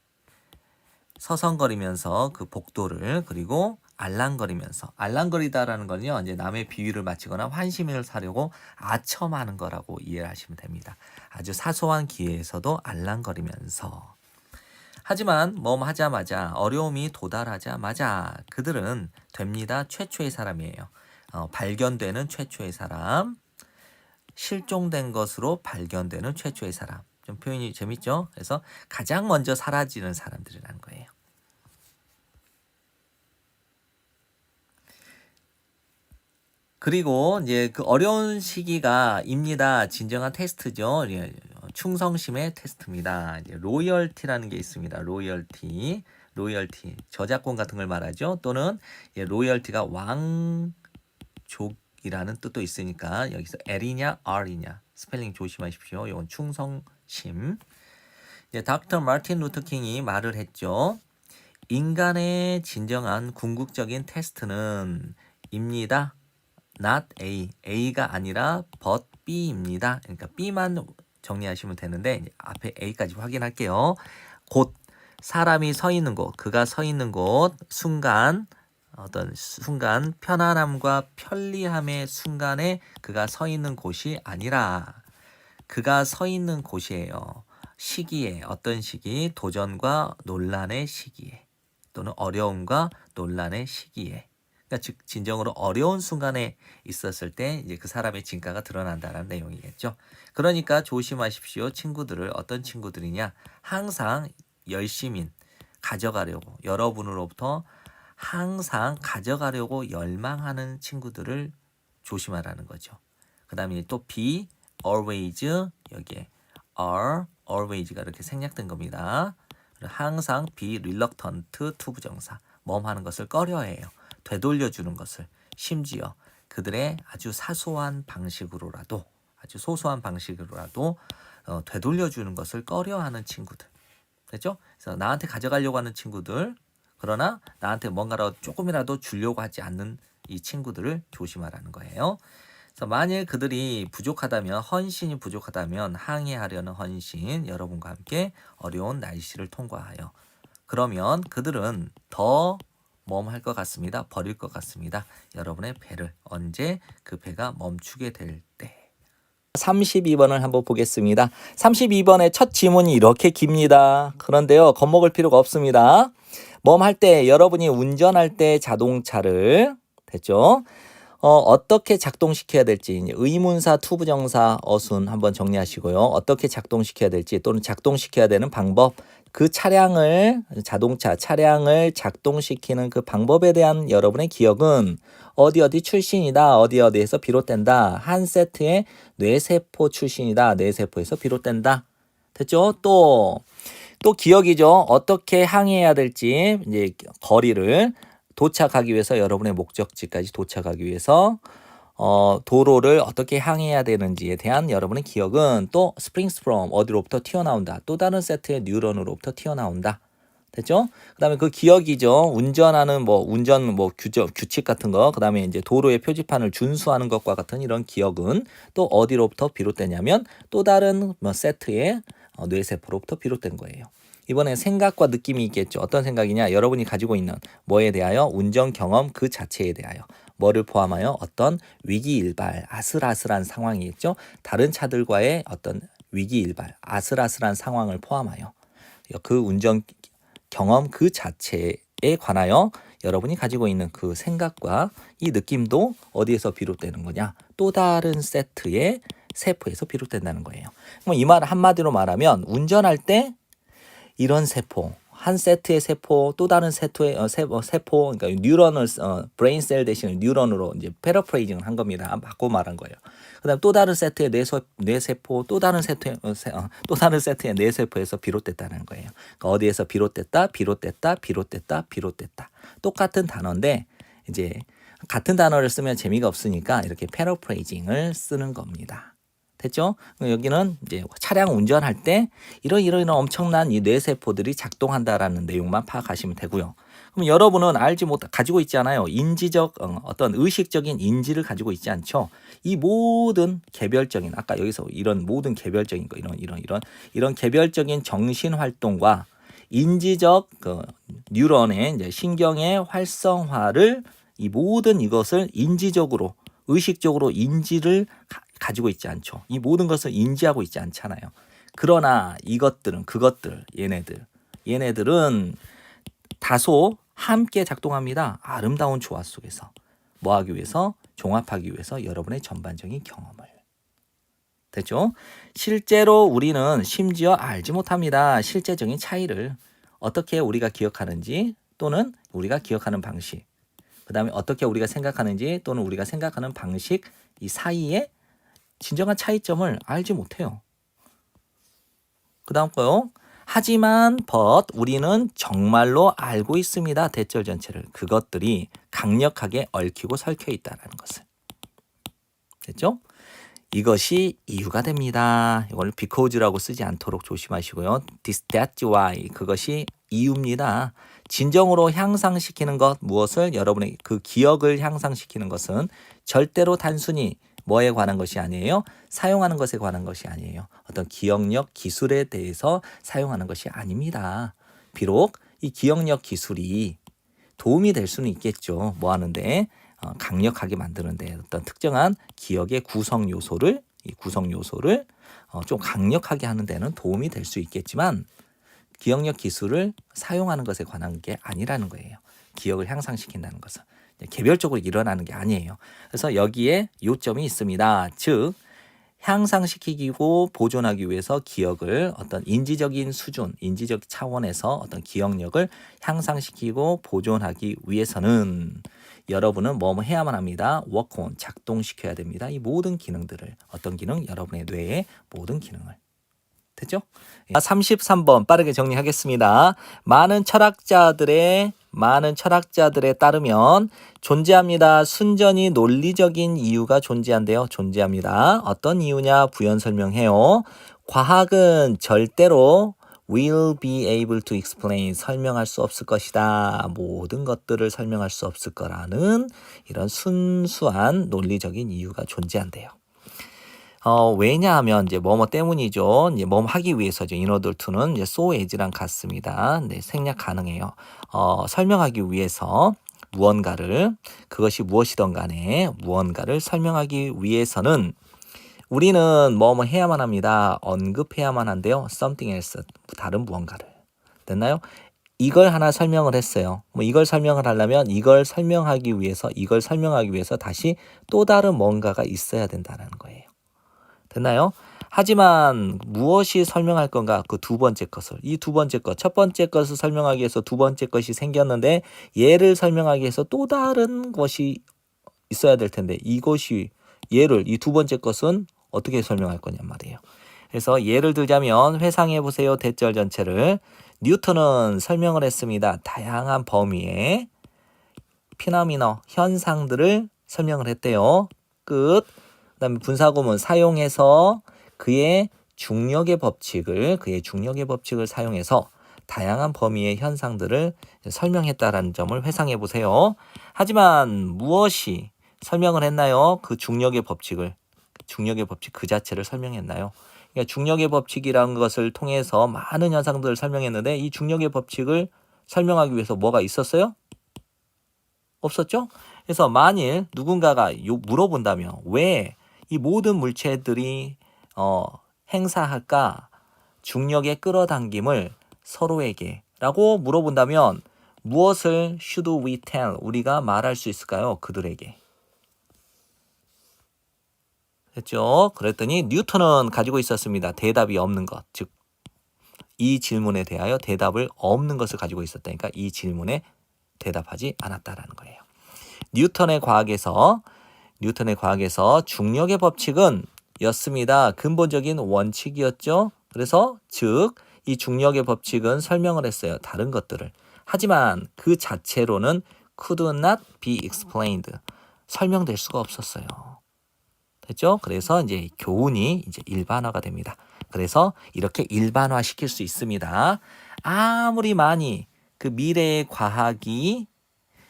Speaker 1: 서성거리면서 그 복도를 그리고 알랑거리다라는 건요 이제 남의 비위를 맞추거나 환심을 사려고 아첨하는 거라고 이해하시면 됩니다. 아주 사소한 기회에서도 알랑거리면서. 하지만 하자마자 어려움이 도달하자마자 그들은 됩니다. 최초의 사람이에요. 발견되는 최초의 사람, 실종된 것으로 발견되는 최초의 사람. 좀 표현이 재밌죠? 그래서 가장 먼저 사라지는 사람들이라는 거예요. 그리고 이제 그 어려운 시기가입니다. 진정한 테스트죠. 충성심의 테스트입니다. 이제 로열티라는 게 있습니다. 로열티 저작권 같은 걸 말하죠. 또는 로열티가 왕족이라는 뜻도 있으니까 여기서 L이냐 R이냐 스펠링 조심하십시오. 이건 충성심. 닥터 마틴 루터 킹이 말을 했죠. 인간의 진정한 궁극적인 테스트는 입니다. not A, A가 아니라 but B입니다. 그러니까 B만 정리하시면 되는데 앞에 A까지 확인할게요. 곧 사람이 서 있는 곳, 그가 서 있는 곳, 어떤 순간 편안함과 편리함의 순간에 그가 서 있는 곳이 아니라 그가 서 있는 곳이에요. 시기에, 어떤 시기, 도전과 논란의 시기에 또는 어려움과 논란의 시기에, 그러니까 즉 진정으로 어려운 순간에 있었을 때 이제 그 사람의 진가가 드러난다는 내용이겠죠. 그러니까 조심하십시오. 친구들을 어떤 친구들이냐? 항상 열심히 가져가려고 여러분으로부터 항상 가져가려고 열망하는 친구들을 조심하라는 거죠. 그 다음에 또 be always 여기에 are always가 이렇게 생략된 겁니다. 항상 be reluctant to 부정사 하는 것을 꺼려해요. 되돌려주는 것을 심지어 그들의 아주 사소한 방식으로라도 아주 소소한 방식으로라도 되돌려주는 것을 꺼려하는 친구들. 그렇죠? 그래서 나한테 가져가려고 하는 친구들 그러나 나한테 뭔가라도 조금이라도 주려고 하지 않는 이 친구들을 조심하라는 거예요. 그래서 만일 그들이 부족하다면 헌신이 부족하다면 항해하려는 헌신 여러분과 함께 어려운 날씨를 통과하여 그러면 그들은 더 할 것 같습니다. 버릴 것 같습니다. 여러분의 배를 언제 그 배가 멈추게 될 때. 32번을 한번 보겠습니다. 32번의 첫 지문이 이렇게 깁니다. 그런데요, 겁먹을 필요가 없습니다. 할 때, 여러분이 운전할 때 자동차를, 됐죠? 어떻게 작동시켜야 될지, 의문사, 투부정사, 어순 한번 정리하시고요. 어떻게 작동시켜야 될지, 또는 작동시켜야 되는 방법, 그 차량을 작동시키는 그 방법에 대한 여러분의 기억은 어디 출신이다, 어디에서 비롯된다, 한 세트의 뇌세포 출신이다, 뇌세포에서 비롯된다. 됐죠? 또 기억이죠. 어떻게 항해해야 될지, 이제 거리를 도착하기 위해서 여러분의 목적지까지 도착하기 위해서 도로를 어떻게 향해야 되는지에 대한 여러분의 기억은 또 springs from 어디로부터 튀어나온다. 또 다른 세트의 뉴런으로부터 튀어나온다. 됐죠? 그다음에 그 기억이죠. 운전하는 운전 규칙 같은 거, 그다음에 이제 도로의 표지판을 준수하는 것과 같은 이런 기억은 또 어디로부터 비롯되냐면 또 다른 세트의 뇌세포로부터 비롯된 거예요. 이번에 생각과 느낌이 있겠죠. 어떤 생각이냐? 여러분이 가지고 있는 뭐에 대하여? 운전 경험 그 자체에 대하여. 뭐를 포함하여? 어떤 위기일발, 아슬아슬한 상황이겠죠. 다른 차들과의 어떤 위기일발, 아슬아슬한 상황을 포함하여 그 운전 경험 그 자체에 관하여 여러분이 가지고 있는 그 생각과 이 느낌도 어디에서 비롯되는 거냐? 또 다른 세트의 세포에서 비롯된다는 거예요. 이 말 한마디로 말하면 운전할 때 이런 세포, 한 세트의 세포, 또 다른 세포의 세포, 그러니까 뉴런을 브레인 셀 대신에 뉴런으로 이제 패러프레이징을 한 겁니다. 바꿔 말한 거예요. 그다음 또 다른 세트의 뇌세포, 또 다른 세트의 뇌세포에서 비롯됐다는 거예요. 그러니까 어디에서 비롯됐다. 똑같은 단어인데 이제 같은 단어를 쓰면 재미가 없으니까 이렇게 패러프레이징을 쓰는 겁니다. 됐죠? 여기는 이제 차량 운전할 때 이런 엄청난 이 뇌세포들이 작동한다라는 내용만 파악하시면 되고요. 그럼 여러분은 가지고 있지 않아요. 인지적 어떤 의식적인 인지를 가지고 있지 않죠. 이 모든 개별적인 아까 여기서 이런 모든 개별적인 거 이런 개별적인 정신 활동과 인지적 뉴런의 이제 신경의 활성화를 이 모든 이것을 인지적으로 의식적으로 인지를 가지고 있지 않죠. 이 모든 것을 인지하고 있지 않잖아요. 그러나 얘네들은 다소 함께 작동합니다. 아름다운 조화 속에서 뭐 하기 위해서? 종합하기 위해서 여러분의 전반적인 경험을. 됐죠? 실제로 우리는 심지어 알지 못합니다. 실제적인 차이를 어떻게 우리가 기억하는지 또는 우리가 기억하는 방식, 그 다음에 어떻게 우리가 생각하는지 또는 우리가 생각하는 방식 이 사이에 진정한 차이점을 알지 못해요. 그 다음 거요. 하지만 우리는 정말로 알고 있습니다. 대절 전체를. 그것들이 강력하게 얽히고 설켜 있다는 것을. 됐죠? 이것이 이유가 됩니다. 이걸 because라고 쓰지 않도록 조심하시고요. that's why. 그것이 이유입니다. 진정으로 향상시키는 것 무엇을? 여러분의 그 기억을 향상시키는 것은 절대로 단순히 뭐에 관한 것이 아니에요. 사용하는 것에 관한 것이 아니에요. 어떤 기억력 기술에 대해서 사용하는 것이 아닙니다. 비록 이 기억력 기술이 도움이 될 수는 있겠죠. 뭐 하는데? 강력하게 만드는데 어떤 특정한 기억의 구성 요소를 좀 강력하게 하는 데는 도움이 될 수 있겠지만 기억력 기술을 사용하는 것에 관한 게 아니라는 거예요. 기억을 향상시킨다는 것은 개별적으로 일어나는 게 아니에요. 그래서 여기에 요점이 있습니다. 즉 향상시키고 보존하기 위해서 기억을 어떤 인지적인 수준, 인지적 차원에서 어떤 기억력을 향상시키고 보존하기 위해서는 여러분은 뭐 해야만 합니다. work on, 작동시켜야 됩니다. 이 모든 기능들을. 어떤 기능? 여러분의 뇌의 모든 기능을. 됐죠? 33번 빠르게 정리하겠습니다. 많은 철학자들에 따르면 존재합니다. 순전히 논리적인 이유가 존재한대요. 존재합니다. 어떤 이유냐? 부연 설명해요. 과학은 절대로 will be able to explain, 설명할 수 없을 것이다. 모든 것들을 설명할 수 없을 거라는 이런 순수한 논리적인 이유가 존재한대요. 왜냐하면 이제 뭐뭐 때문이죠. 이제 뭐뭐 하기 위해서죠. in order to는 이제 so as랑 같습니다. 네, 생략 가능해요. 설명하기 위해서 무언가를 그것이 무엇이든 간에 무언가를 설명하기 위해서는 우리는 뭐뭐 해야만 합니다. 언급해야만 한데요. something else, 다른 무언가를. 됐나요? 이걸 하나 설명을 했어요. 이걸 설명을 하려면 이걸 설명하기 위해서 다시 또 다른 뭔가가 있어야 된다는 거예요. 됐나요? 하지만 무엇이 설명할 건가? 그 두 번째 것을. 이 두 번째 것. 첫 번째 것을 설명하기 위해서 두 번째 것이 생겼는데 얘를 설명하기 위해서 또 다른 것이 있어야 될 텐데 이 두 번째 것은 어떻게 설명할 거냔 말이에요. 그래서 예를 들자면 회상해 보세요. 대절 전체를. 뉴턴은 설명을 했습니다. 다양한 범위의 피노미너, 현상들을 설명을 했대요. 끝. 그다음에 분사구문 사용해서 그의 중력의 법칙을 사용해서 다양한 범위의 현상들을 설명했다라는 점을 회상해 보세요. 하지만 무엇이 설명을 했나요? 그 중력의 법칙 그 자체를 설명했나요? 그러니까 중력의 법칙이라는 것을 통해서 많은 현상들을 설명했는데 이 중력의 법칙을 설명하기 위해서 뭐가 있었어요? 없었죠? 그래서 만일 누군가가 물어본다면 왜 이 모든 물체들이 행사할까? 중력의 끌어당김을 서로에게 라고 물어본다면 무엇을 should we tell? 우리가 말할 수 있을까요? 그들에게. 됐죠? 그랬더니 뉴턴은 가지고 있었습니다. 대답이 없는 것. 즉, 이 질문에 대하여 대답을 없는 것을 가지고 있었다니까 이 질문에 대답하지 않았다라는 거예요. 뉴턴의 과학에서 중력의 법칙은 였습니다. 근본적인 원칙이었죠. 그래서 즉 이 중력의 법칙은 설명을 했어요. 다른 것들을. 하지만 그 자체로는 could not be explained. 설명될 수가 없었어요. 됐죠? 그래서 이제 교훈이 이제 일반화가 됩니다. 그래서 이렇게 일반화 시킬 수 있습니다. 아무리 많이 그 미래의 과학이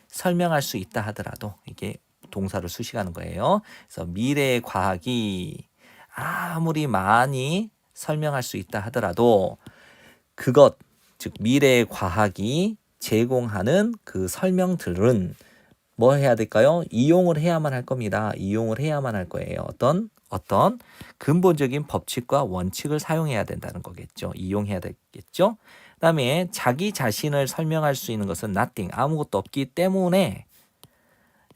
Speaker 1: 설명할 수 있다 하더라도 이게 동사를 수식하는 거예요. 그래서 미래의 과학이 아무리 많이 설명할 수 있다 하더라도 그것, 즉 미래의 과학이 제공하는 그 설명들은 뭐 해야 될까요? 이용을 해야만 할 겁니다. 이용을 해야만 할 거예요. 어떤 근본적인 법칙과 원칙을 사용해야 된다는 거겠죠. 이용해야 되겠죠. 그다음에 자기 자신을 설명할 수 있는 것은 nothing, 아무것도 없기 때문에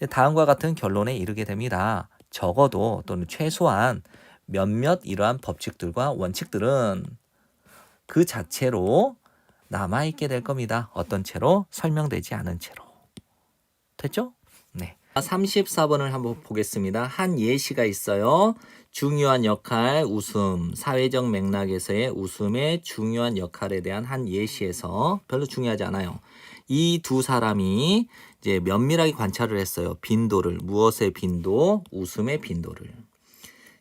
Speaker 1: 다음과 같은 결론에 이르게 됩니다. 적어도 또는 최소한 몇몇 이러한 법칙들과 원칙들은 그 자체로 남아있게 될 겁니다. 어떤 채로? 설명되지 않은 채로. 됐죠? 네. 34번을 한번 보겠습니다. 한 예시가 있어요. 중요한 역할, 웃음, 사회적 맥락에서의 웃음의 중요한 역할에 대한 한 예시에서 별로 중요하지 않아요. 이 두 사람이 이제 면밀하게 관찰을 했어요. 빈도를, 무엇의 빈도? 웃음의 빈도를.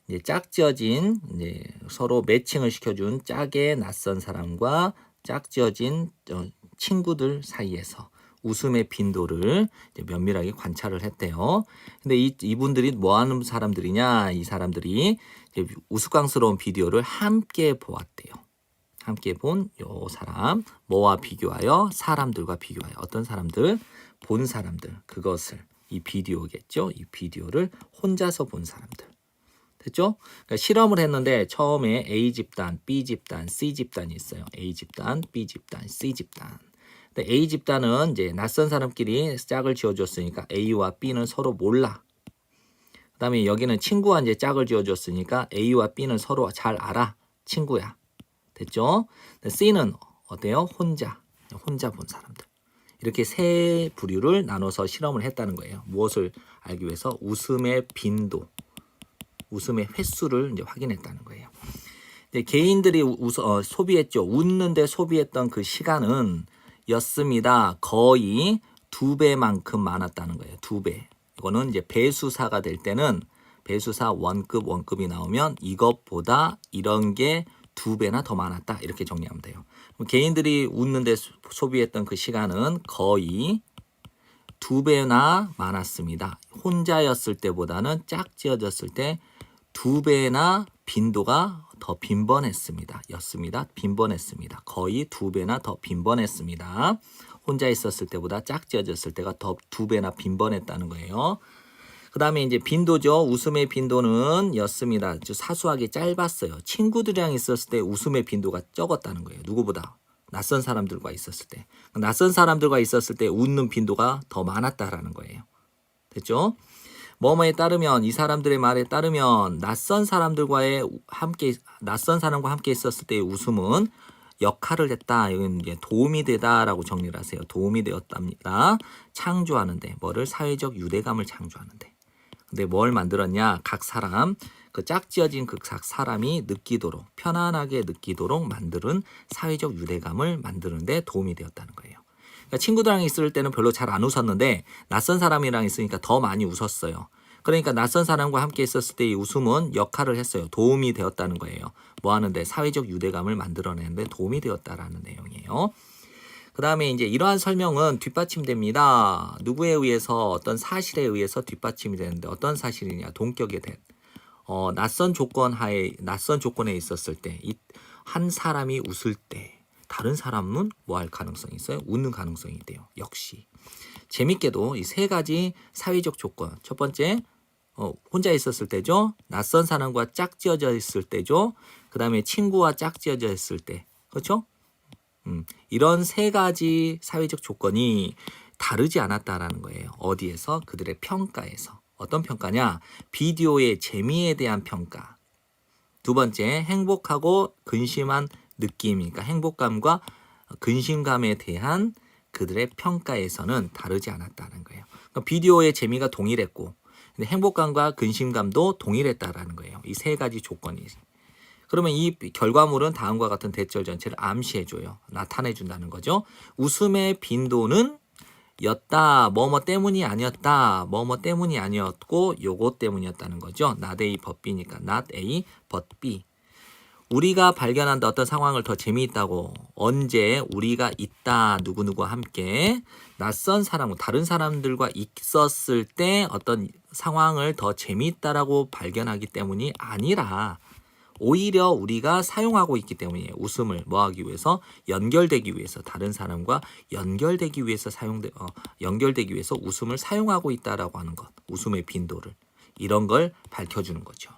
Speaker 1: 이제 짝지어진 이제 서로 매칭을 시켜준 짝의 낯선 사람과 짝지어진 친구들 사이에서 웃음의 빈도를 이제 면밀하게 관찰을 했대요. 근데 이분들이 뭐 하는 사람들이냐? 이 사람들이 이제 우스꽝스러운 비디오를 함께 보았대요. 함께 본 요 사람, 뭐와 비교하여? 사람들과 비교하여. 어떤 사람들? 본 사람들. 그것을, 이 비디오겠죠? 이 비디오를 혼자서 본 사람들. 됐죠? 그러니까 실험을 했는데 처음에 A집단, B집단, C집단이 있어요. A집단, B집단, C집단. 근데 A집단은 이제 낯선 사람끼리 짝을 지어줬으니까 A와 B는 서로 몰라. 그 다음에 여기는 친구와 이제 짝을 지어줬으니까 A와 B는 서로 잘 알아. 친구야. 됐죠? C는 어때요? 혼자 본 사람들. 이렇게 세 부류를 나눠서 실험을 했다는 거예요. 무엇을 알기 위해서? 웃음의 빈도, 웃음의 횟수를 이제 확인했다는 거예요. 이제 개인들이 소비했죠. 웃는데 소비했던 그 시간은 였습니다. 거의 2배만큼 많았다는 거예요. 2배. 이거는 이제 배수사가 될 때는 배수사 원급이 나오면 이것보다 이런 게 2배나 더 많았다. 이렇게 정리하면 돼요. 개인들이 웃는데 소비했던 그 시간은 거의 2배나 많았습니다. 혼자였을 때보다는 짝지어졌을 때 2배나 빈도가 더 빈번했습니다. 빈번했습니다. 거의 2배나 더 빈번했습니다. 혼자 있었을 때보다 짝지어졌을 때가 더 2배나 빈번했다는 거예요. 그 다음에 이제 빈도죠. 웃음의 빈도는 였습니다. 사수하게 짧았어요. 친구들이랑 있었을 때 웃음의 빈도가 적었다는 거예요. 누구보다? 낯선 사람들과 있었을 때. 낯선 사람들과 있었을 때 웃는 빈도가 더 많았다라는 거예요. 됐죠? 뭐뭐에 따르면, 이 사람들의 말에 따르면 낯선 사람과 함께 있었을 때의 웃음은 역할을 했다. 이건 이제 도움이 되다라고 정리를 하세요. 도움이 되었답니다. 창조하는데, 뭐를? 사회적 유대감을 창조하는데. 근데 뭘 만들었냐? 각 사람, 그 짝지어진 그 각 사람이 느끼도록, 편안하게 느끼도록 만드는 사회적 유대감을 만드는데 도움이 되었다는 거예요. 그러니까 친구들이랑 있을 때는 별로 잘 안 웃었는데 낯선 사람이랑 있으니까 더 많이 웃었어요. 그러니까 낯선 사람과 함께 있었을 때 이 웃음은 역할을 했어요. 도움이 되었다는 거예요. 뭐 하는데 사회적 유대감을 만들어내는데 도움이 되었다라는 내용이에요. 그 다음에 이제 이러한 설명은 뒷받침됩니다. 누구에 의해서 어떤 사실에 의해서 뒷받침이 되는데 어떤 사실이냐? 동격에 된 낯선 조건에 있었을 때 한 사람이 웃을 때 다른 사람은 뭐 할 가능성이 있어요? 웃는 가능성이 돼요. 역시 재밌게도 이 세 가지 사회적 조건. 첫 번째 혼자 있었을 때죠. 낯선 사람과 짝지어져 있을 때죠. 그 다음에 친구와 짝지어져 있을 때. 그렇죠? 이런 세 가지 사회적 조건이 다르지 않았다라는 거예요. 어디에서? 그들의 평가에서. 어떤 평가냐? 비디오의 재미에 대한 평가. 두 번째, 행복하고 근심한 느낌이니까 행복감과 근심감에 대한 그들의 평가에서는 다르지 않았다는 거예요. 그러니까 비디오의 재미가 동일했고 근데 행복감과 근심감도 동일했다라는 거예요. 이 세 가지 조건이. 그러면 이 결과물은 다음과 같은 대절 전체를 암시해줘요. 나타내준다는 거죠. 웃음의 빈도는 였다. 뭐뭐 때문이 아니었다. 뭐뭐 때문이 아니었고 요거 때문이었다는 거죠. not A but B니까 not A but B. 우리가 발견한다 어떤 상황을 더 재미있다고 언제 우리가 있다 누구누구와 함께 낯선 사람 다른 사람들과 있었을 때 어떤 상황을 더 재미있다라고 발견하기 때문이 아니라 오히려 우리가 사용하고 있기 때문이에요. 웃음을 뭐하기 위해서 연결되기 위해서 다른 사람과 연결되기 위해서 연결되기 위해서 웃음을 사용하고 있다라고 하는 것. 웃음의 빈도를 이런 걸 밝혀주는 거죠.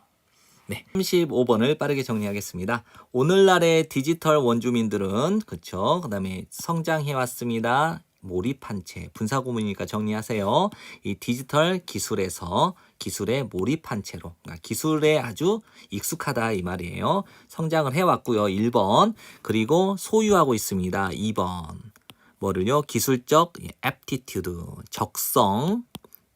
Speaker 1: 네, 35번을 빠르게 정리하겠습니다. 오늘날의 디지털 원주민들은 그렇죠. 그다음에 성장해 왔습니다. 몰입한 채 분사구문이니까 정리하세요. 이 디지털 기술에 몰입한 채로 기술에 아주 익숙하다 이 말이에요. 성장을 해왔고요. 1번. 그리고 소유하고 있습니다. 2번. 뭐를요? 기술적 aptitude, 적성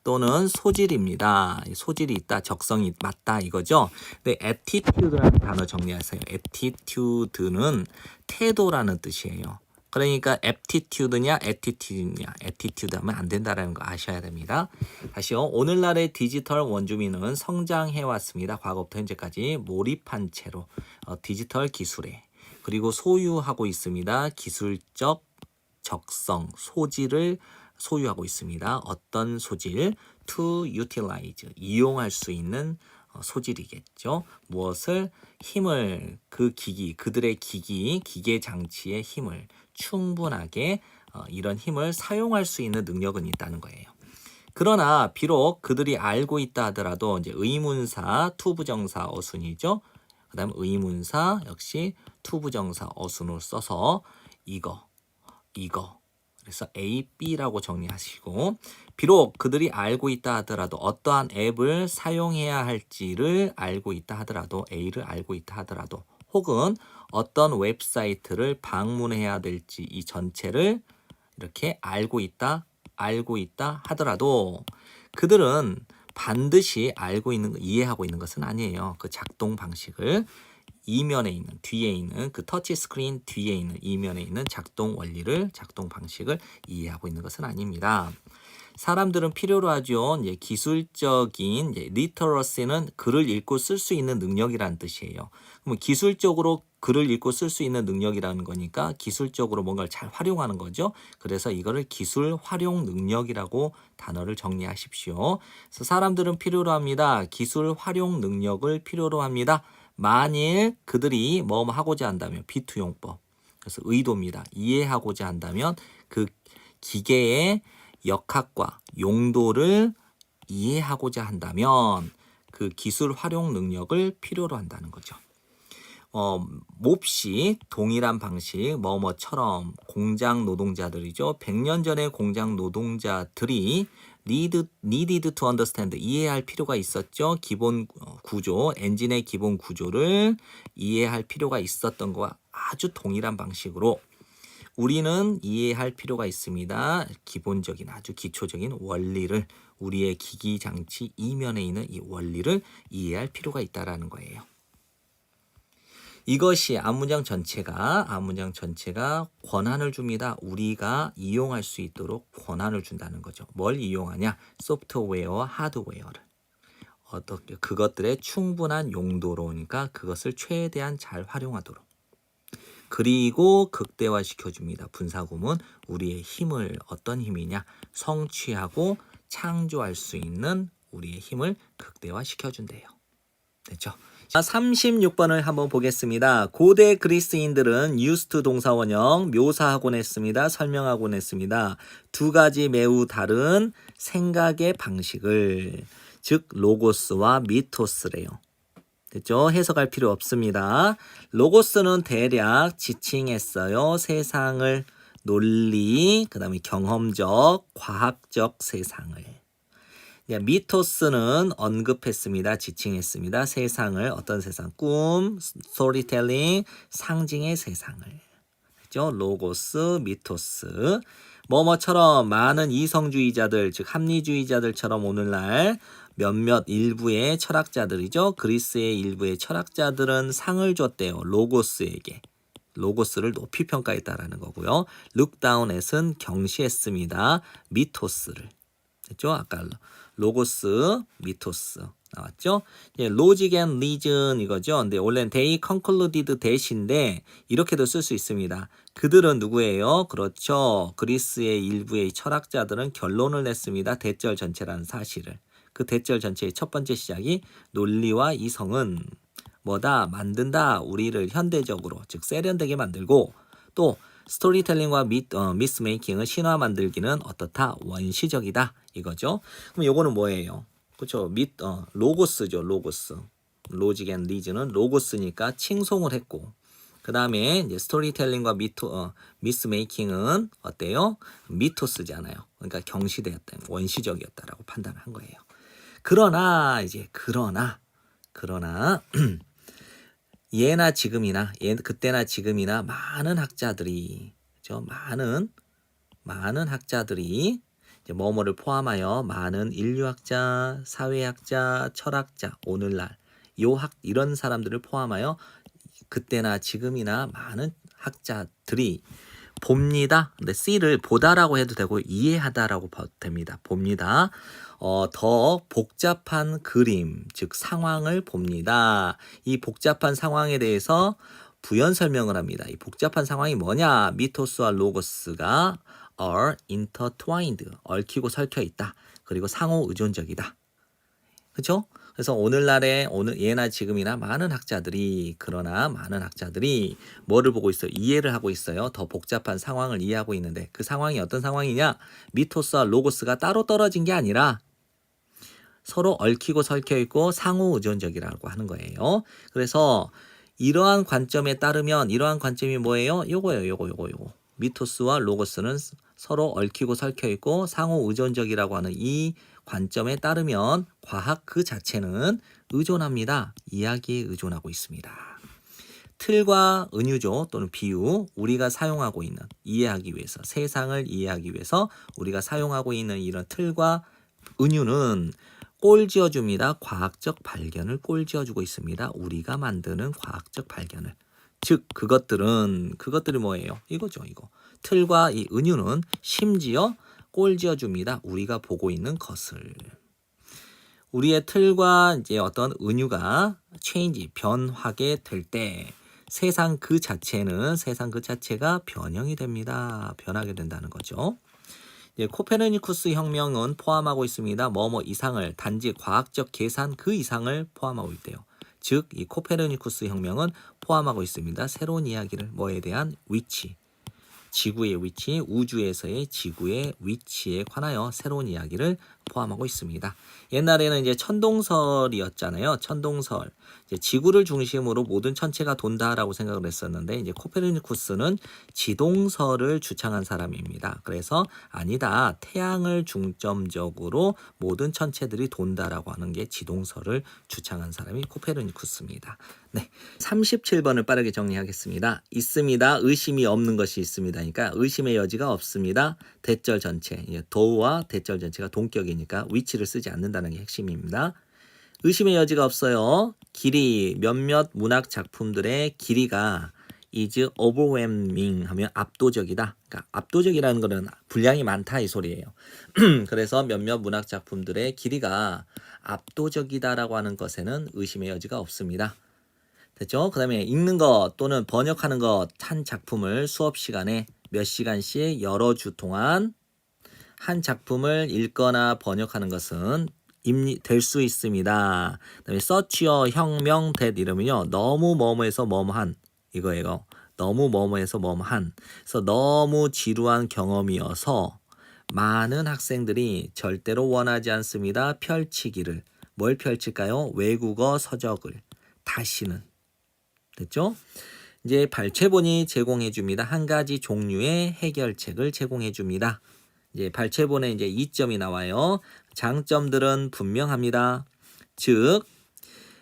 Speaker 1: 또는 소질입니다. 소질이 있다, 적성이 맞다 이거죠. 근데 attitude라는 단어 정리하세요. attitude는 태도라는 뜻이에요. 그러니까 aptitude냐 attitude냐 attitude 하면 안 된다라는 거 아셔야 됩니다. 다시요. 오늘날의 디지털 원주민은 성장해왔습니다. 과거부터 현재까지 몰입한 채로 디지털 기술에 그리고 소유하고 있습니다. 기술적 적성, 소질을 소유하고 있습니다. 어떤 소질? to utilize, 이용할 수 있는 소질이겠죠. 무엇을? 힘을, 그들의 기계 장치의 힘을 충분하게 이런 힘을 사용할 수 있는 능력은 있다는 거예요. 그러나 비록 그들이 알고 있다 하더라도 이제 의문사, 투부정사, 어순이죠. 그다음 의문사 역시 투부정사, 어순을 써서 이거 그래서 A, B라고 정리하시고 비록 그들이 알고 있다 하더라도 어떠한 앱을 사용해야 할지를 알고 있다 하더라도 A를 알고 있다 하더라도 혹은 어떤 웹사이트를 방문해야 될지 이 전체를 이렇게 알고 있다 하더라도 그들은 반드시 이해하고 있는 것은 아니에요. 그 작동 방식을 뒤에 있는 그 터치 스크린 뒤에 있는 이면에 있는 작동 방식을 이해하고 있는 것은 아닙니다. 사람들은 필요로 하죠. 이제 기술적인 리터러시는 글을 읽고 쓸 수 있는 능력이라는 뜻이에요. 그럼 기술적으로 글을 읽고 쓸 수 있는 능력이라는 거니까 기술적으로 뭔가를 잘 활용하는 거죠. 그래서 이거를 기술 활용 능력이라고 단어를 정리하십시오. 그래서 사람들은 필요로 합니다. 기술 활용 능력을 필요로 합니다. 만일 그들이 뭐 하고자 한다면 비투용법. 그래서 의도입니다. 이해하고자 한다면 그 기계의 역학과 용도를 이해하고자 한다면 그 기술 활용 능력을 필요로 한다는 거죠. 몹시 동일한 방식 뭐뭐처럼 공장 노동자들이죠. 100년 전의 공장 노동자들이 needed to understand 이해할 필요가 있었죠. 기본 구조, 엔진의 기본 구조를 이해할 필요가 있었던 것과 아주 동일한 방식으로 우리는 이해할 필요가 있습니다. 기본적인 아주 기초적인 원리를 우리의 기기 장치 이면에 있는 이 원리를 이해할 필요가 있다라는 거예요. 이것이 앞문장 전체가 권한을 줍니다. 우리가 이용할 수 있도록 권한을 준다는 거죠. 뭘 이용하냐? 소프트웨어와 하드웨어를. 어떻게 그것들의 충분한 용도로니까 그것을 최대한 잘 활용하도록. 그리고 극대화시켜 줍니다. 분사구문 우리의 힘을 어떤 힘이냐? 성취하고 창조할 수 있는 우리의 힘을 극대화시켜 준대요. 됐죠? 자, 36번을 한번 보겠습니다. 고대 그리스인들은 used 동사원형 묘사하곤 했습니다. 설명하곤 했습니다. 두 가지 매우 다른 생각의 방식을, 즉 로고스와 미토스래요. 됐죠? 해석할 필요 없습니다. 로고스는 대략 지칭했어요. 세상을, 논리, 그 다음에 경험적, 과학적 세상을. 미토스는 언급했습니다. 지칭했습니다. 세상을, 어떤 세상? 꿈, 스토리텔링, 상징의 세상을. 그죠? 로고스, 미토스. 뭐뭐처럼 많은 이성주의자들, 즉 합리주의자들처럼 오늘날 몇몇 일부의 철학자들이죠. 그리스의 일부의 철학자들은 상을 줬대요. 로고스에게. 로고스를 높이 평가했다라는 거고요. look down at은 경시했습니다. 미토스를. 됐죠? 아까 로고스, 미토스 나왔죠? 로직 앤 리즌 이거죠. 근데 원래는 they concluded that인데 이렇게도 쓸 수 있습니다. 그들은 누구예요? 그렇죠. 그리스의 일부의 철학자들은 결론을 냈습니다. 대절 전체라는 사실을. 그 대절 전체의 첫 번째 시작이 논리와 이성은 뭐다? 만든다. 우리를 현대적으로, 즉 세련되게 만들고, 또 스토리텔링과 미스 메이킹은 신화 만들기는 어떻다? 원시적이다. 이거죠. 그럼 요거는 뭐예요? 그렇죠. 로고스죠. 로고스. 로직 앤 리즈는 로고스니까 칭송을 했고, 그 다음에 이제 스토리텔링과 미스 메이킹은 어때요? 미토스잖아요. 그러니까 경시되었다, 원시적이었다라고 판단한 거예요. 그러나 예나 지금이나 그때나 지금이나 많은 학자들이, 그죠? 많은 학자들이 이제 뭐뭐를 포함하여 많은 인류학자, 사회학자, 철학자, 오늘날 이런 사람들을 포함하여 그때나 지금이나 많은 학자들이 봅니다. 근데 C를 보다라고 해도 되고 이해하다라고 봐도 됩니다. 봅니다. 더 복잡한 그림, 즉 상황을 봅니다. 이 복잡한 상황에 대해서 부연 설명을 합니다. 이 복잡한 상황이 뭐냐? 미토스와 로고스가 are intertwined, 얽히고 설켜 있다. 그리고 상호 의존적이다. 그렇죠? 그래서 예나 지금이나 많은 학자들이 뭐를 보고 있어요? 이해를 하고 있어요. 더 복잡한 상황을 이해하고 있는데 그 상황이 어떤 상황이냐? 미토스와 로고스가 따로 떨어진 게 아니라 서로 얽히고 설켜 있고 상호 의존적이라고 하는 거예요. 그래서 이러한 관점에 따르면 이러한 관점이 뭐예요? 요거예요. 요거. 미토스와 로고스는 서로 얽히고 설켜 있고 상호 의존적이라고 하는 이 관점에 따르면 과학 그 자체는 의존합니다. 이야기에 의존하고 있습니다. 틀과 은유죠. 또는 비유, 우리가 사용하고 있는, 이해하기 위해서, 세상을 이해하기 위해서 우리가 사용하고 있는 이런 틀과 은유는 꼴지어줍니다. 과학적 발견을 꼴지어주고 있습니다. 우리가 만드는 과학적 발견을. 즉 그것들이 뭐예요? 이거죠. 이거. 틀과 이 은유는 심지어 꼴지어줍니다. 우리가 보고 있는 것을. 우리의 틀과 이제 어떤 은유가 변하게 될 때 세상 그 자체가 변형이 됩니다. 변하게 된다는 거죠. 코페르니쿠스 혁명은 포함하고 있습니다. 뭐뭐 이상을, 단지 과학적 계산 그 이상을 포함하고 있대요. 즉 이 코페르니쿠스 혁명은 포함하고 있습니다. 새로운 이야기를, 뭐에 대한 위치, 지구의 위치, 우주에서의 지구의 위치에 관하여 새로운 이야기를 포함하고 있습니다. 옛날에는 이제 천동설이었잖아요. 천동설. 이제 지구를 중심으로 모든 천체가 돈다라고 생각을 했었는데 이제 코페르니쿠스는 지동설을 주창한 사람입니다. 그래서 아니다. 태양을 중점적으로 모든 천체들이 돈다라고 하는 게 지동설을 주창한 사람이 코페르니쿠스입니다. 네. 37번을 빠르게 정리하겠습니다. 있습니다. 의심이 없는 것이 있습니다. 그러니까 의심의 여지가 없습니다. 대절 전체. 도와 대절 전체가 동격이니까 위치를 쓰지 않는다는 게 핵심입니다. 의심의 여지가 없어요. 길이, 몇몇 문학 작품들의 길이가 is overwhelming 하면 압도적이다. 그러니까 압도적이라는 거는 분량이 많다 이 소리예요. 그래서 몇몇 문학 작품들의 길이가 압도적이다라고 하는 것에는 의심의 여지가 없습니다. 됐죠? 그 다음에 읽는 것 또는 번역하는 것 한 작품을 수업 시간에 몇 시간씩 여러 주 동안 한 작품을 읽거나 번역하는 것은 될 수 있습니다. 그다음에 서치어 혁명 대 이러면요 너무 뭐뭐해서 뭐뭐한 이거예요. 너무 뭐뭐해서 뭐뭐한. 그래서 너무 지루한 경험이어서 많은 학생들이 절대로 원하지 않습니다. 펼치기를. 뭘 펼칠까요? 외국어 서적을 다시는. 됐죠? 이제 발췌본이 제공해 줍니다. 한 가지 종류의 해결책을 제공해 줍니다. 이제 발췌본에 이제 이점이 나와요. 장점들은 분명합니다. 즉,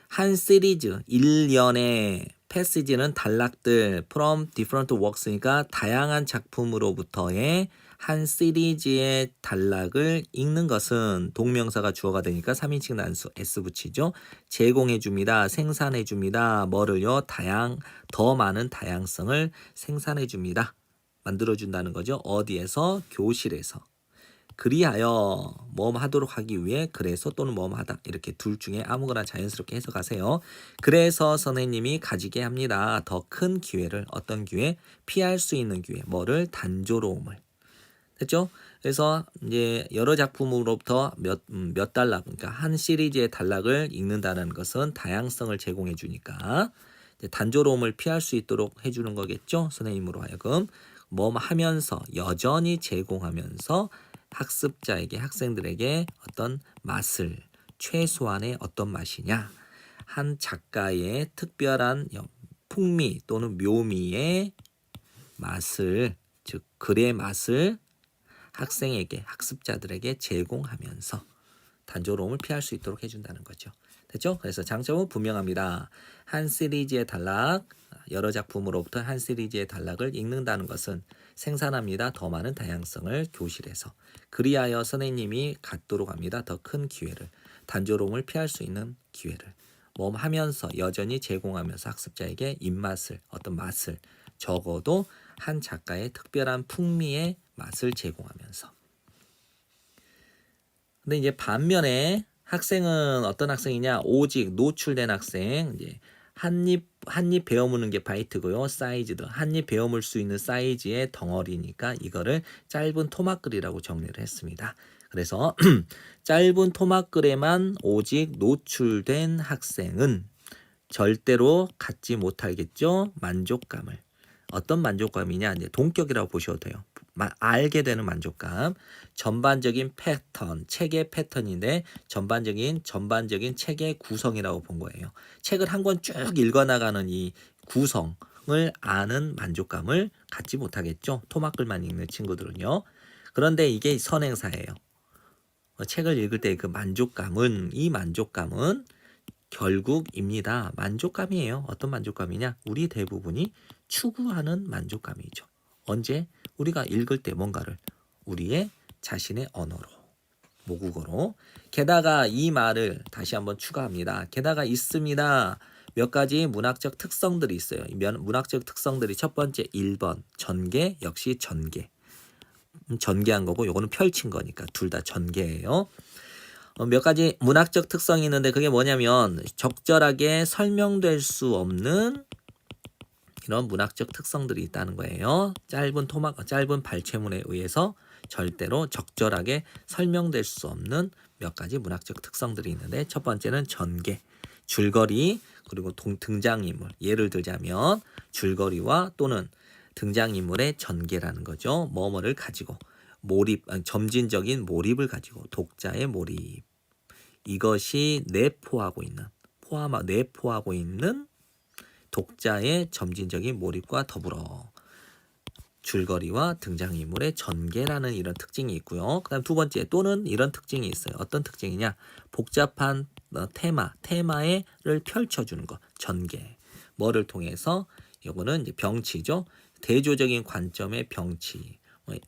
Speaker 1: 한 시리즈 1년의 패시지는 단락들 from different works니까 다양한 작품으로부터의 한 시리즈의 단락을 읽는 것은 동명사가 주어가 되니까 3인칭 단수 S 붙이죠. 제공해 줍니다. 생산해 줍니다. 뭐를요? 더 많은 다양성을 생산해 줍니다. 만들어 준다는 거죠. 어디에서? 교실에서. 그리하여 뭐뭐 하도록 하기 위해 그래서 또는 뭐뭐 하다 이렇게 둘 중에 아무거나 자연스럽게 해석하세요. 그래서 선생님이 가지게 합니다. 더 큰 기회를 어떤 기회? 피할 수 있는 기회. 뭐를? 단조로움을. 됐죠? 그래서 이제 여러 작품으로부터 몇 단락 그러니까 한 시리즈의 단락을 읽는다는 것은 다양성을 제공해 주니까 단조로움을 피할 수 있도록 해주는 거겠죠? 선생님으로 하여금 뭐 하면서 여전히 제공하면서 학습자에게 학생들에게 어떤 맛을 최소한의 어떤 맛이냐 한 작가의 특별한 풍미 또는 묘미의 맛을 즉 글의 맛을 학생에게 학습자들에게 제공하면서 단조로움을 피할 수 있도록 해준다는 거죠. 됐죠? 그래서 장점은 분명합니다. 한 시리즈의 단락 여러 작품으로부터 한 시리즈의 단락을 읽는다는 것은 생산합니다. 더 많은 다양성을 교실에서. 그리하여 선생님이 갖도록 합니다. 더 큰 기회를. 단조로움을 피할 수 있는 기회를. 뭐 하면서 여전히 제공하면서 학습자에게 입맛을 어떤 맛을 적어도 한 작가의 특별한 풍미의 맛을 제공하면서. 근데 이제 반면에 학생은 어떤 학생이냐? 오직 노출된 학생. 이제 한입 베어무는 게 바이트고요. 사이즈도 한입 베어물 수 있는 사이즈의 덩어리니까 이거를 짧은 토막글이라고 정리를 했습니다. 그래서 짧은 토막글에만 오직 노출된 학생은 절대로 갖지 못하겠죠. 만족감을. 어떤 만족감이냐? 이제 동격이라고 보셔도 돼요. 알게 되는 만족감. 전반적인 패턴, 책의 패턴인데 전반적인 책의 구성이라고 본 거예요. 책을 한 권 쭉 읽어나가는 이 구성을 아는 만족감을 갖지 못하겠죠. 토막글만 읽는 친구들은요. 그런데 이게 선행사예요. 책을 읽을 때 그 이 만족감은 결국입니다. 만족감이에요. 어떤 만족감이냐? 우리 대부분이 추구하는 만족감이죠. 언제? 우리가 읽을 때 뭔가를 우리의 자신의 언어로, 모국어로. 게다가 이 말을 다시 한번 추가합니다. 게다가 있습니다. 몇 가지 문학적 특성들이 있어요. 문학적 특성들이 첫 번째 1번 전개, 역시 전개. 전개한 거고 요거는 펼친 거니까 둘 다 전개예요. 몇 가지 문학적 특성이 있는데 그게 뭐냐면 적절하게 설명될 수 없는 이런 문학적 특성들이 있다는 거예요. 짧은 발췌문에 의해서 절대로 적절하게 설명될 수 없는 몇 가지 문학적 특성들이 있는데 첫 번째는 전개, 줄거리, 그리고 등장인물. 예를 들자면 줄거리와 또는 등장인물의 전개라는 거죠. 뭐뭐를 가지고 점진적인 몰입을 가지고 독자의 몰입. 이것이 내포하고 있는 독자의 점진적인 몰입과 더불어 줄거리와 등장인물의 전개라는 이런 특징이 있고요. 그 다음 두 번째 또는 이런 특징이 있어요. 어떤 특징이냐? 복잡한 테마를 펼쳐주는 것. 전개. 뭐를 통해서? 이거는 이제 병치죠. 대조적인 관점의 병치.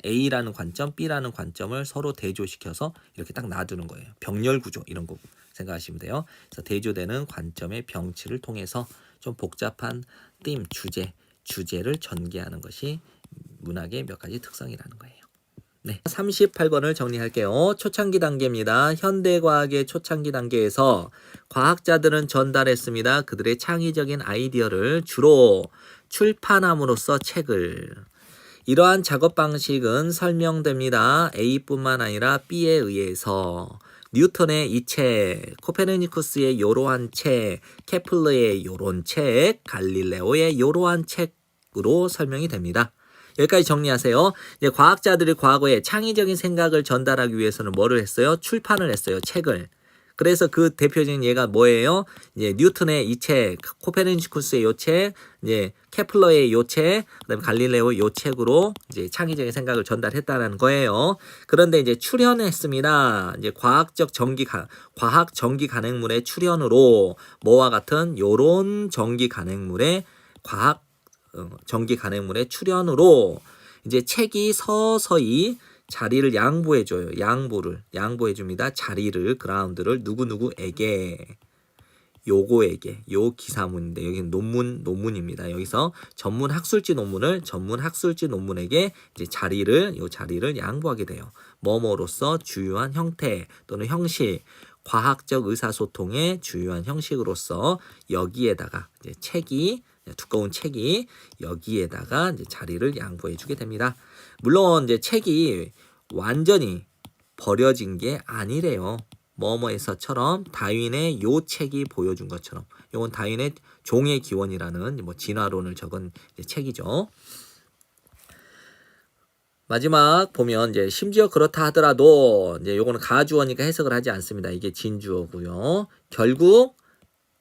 Speaker 1: A라는 관점, B라는 관점을 서로 대조시켜서 이렇게 딱 놔두는 거예요. 병렬 구조 이런 거 생각하시면 돼요. 그래서 대조되는 관점의 병치를 통해서 좀 복잡한 주제, 주제를 전개하는 것이 문학의 몇 가지 특성이라는 거예요. 네, 38번을 정리할게요. 초창기 단계입니다. 현대과학의 초창기 단계에서 과학자들은 전달했습니다. 그들의 창의적인 아이디어를 주로 출판함으로써 책을. 이러한 작업 방식은 설명됩니다. A뿐만 아니라 B에 의해서 뉴턴의 이 책, 코페르니쿠스의 요러한 책, 케플러의 요런 책, 갈릴레오의 요러한 책으로 설명이 됩니다. 여기까지 정리하세요. 이제 과학자들이 과거에 창의적인 생각을 전달하기 위해서는 뭐를 했어요? 출판을 했어요. 책을. 그래서 그 대표적인 예가 뭐예요? 이제 뉴턴의 이 책, 코페르니쿠스의 요 책, 이제 케플러의 요 책, 그다음에 갈릴레오의 요 책으로 이제 창의적인 생각을 전달했다는 거예요. 그런데 이제 출연했습니다. 이제 과학 전기 간행물의 출연으로 뭐와 같은 요런 전기 간행물의 전기 간행물의 출연으로 이제 책이 서서히 자리를 양보해줘요. 양보해줍니다. 자리를, 그라운드를 누구누구에게, 요거에게, 요 기사문인데 여기는 논문입니다. 여기서 전문 학술지 논문에게 이제 요 자리를 양보하게 돼요. 뭐뭐로서 주요한 형태 또는 형식, 과학적 의사소통의 주요한 형식으로서 여기에다가 이제 두꺼운 책이 여기에다가 이제 자리를 양보해주게 됩니다. 물론 이제 책이 완전히 버려진 게 아니래요. 뭐뭐에서처럼 다윈의 요 책이 보여준 것처럼, 이건 다윈의 종의 기원이라는 진화론을 적은 책이죠. 마지막 보면 이제 심지어 그렇다 하더라도 이제 요거는 가주어니까 해석을 하지 않습니다. 이게 진주어고요. 결국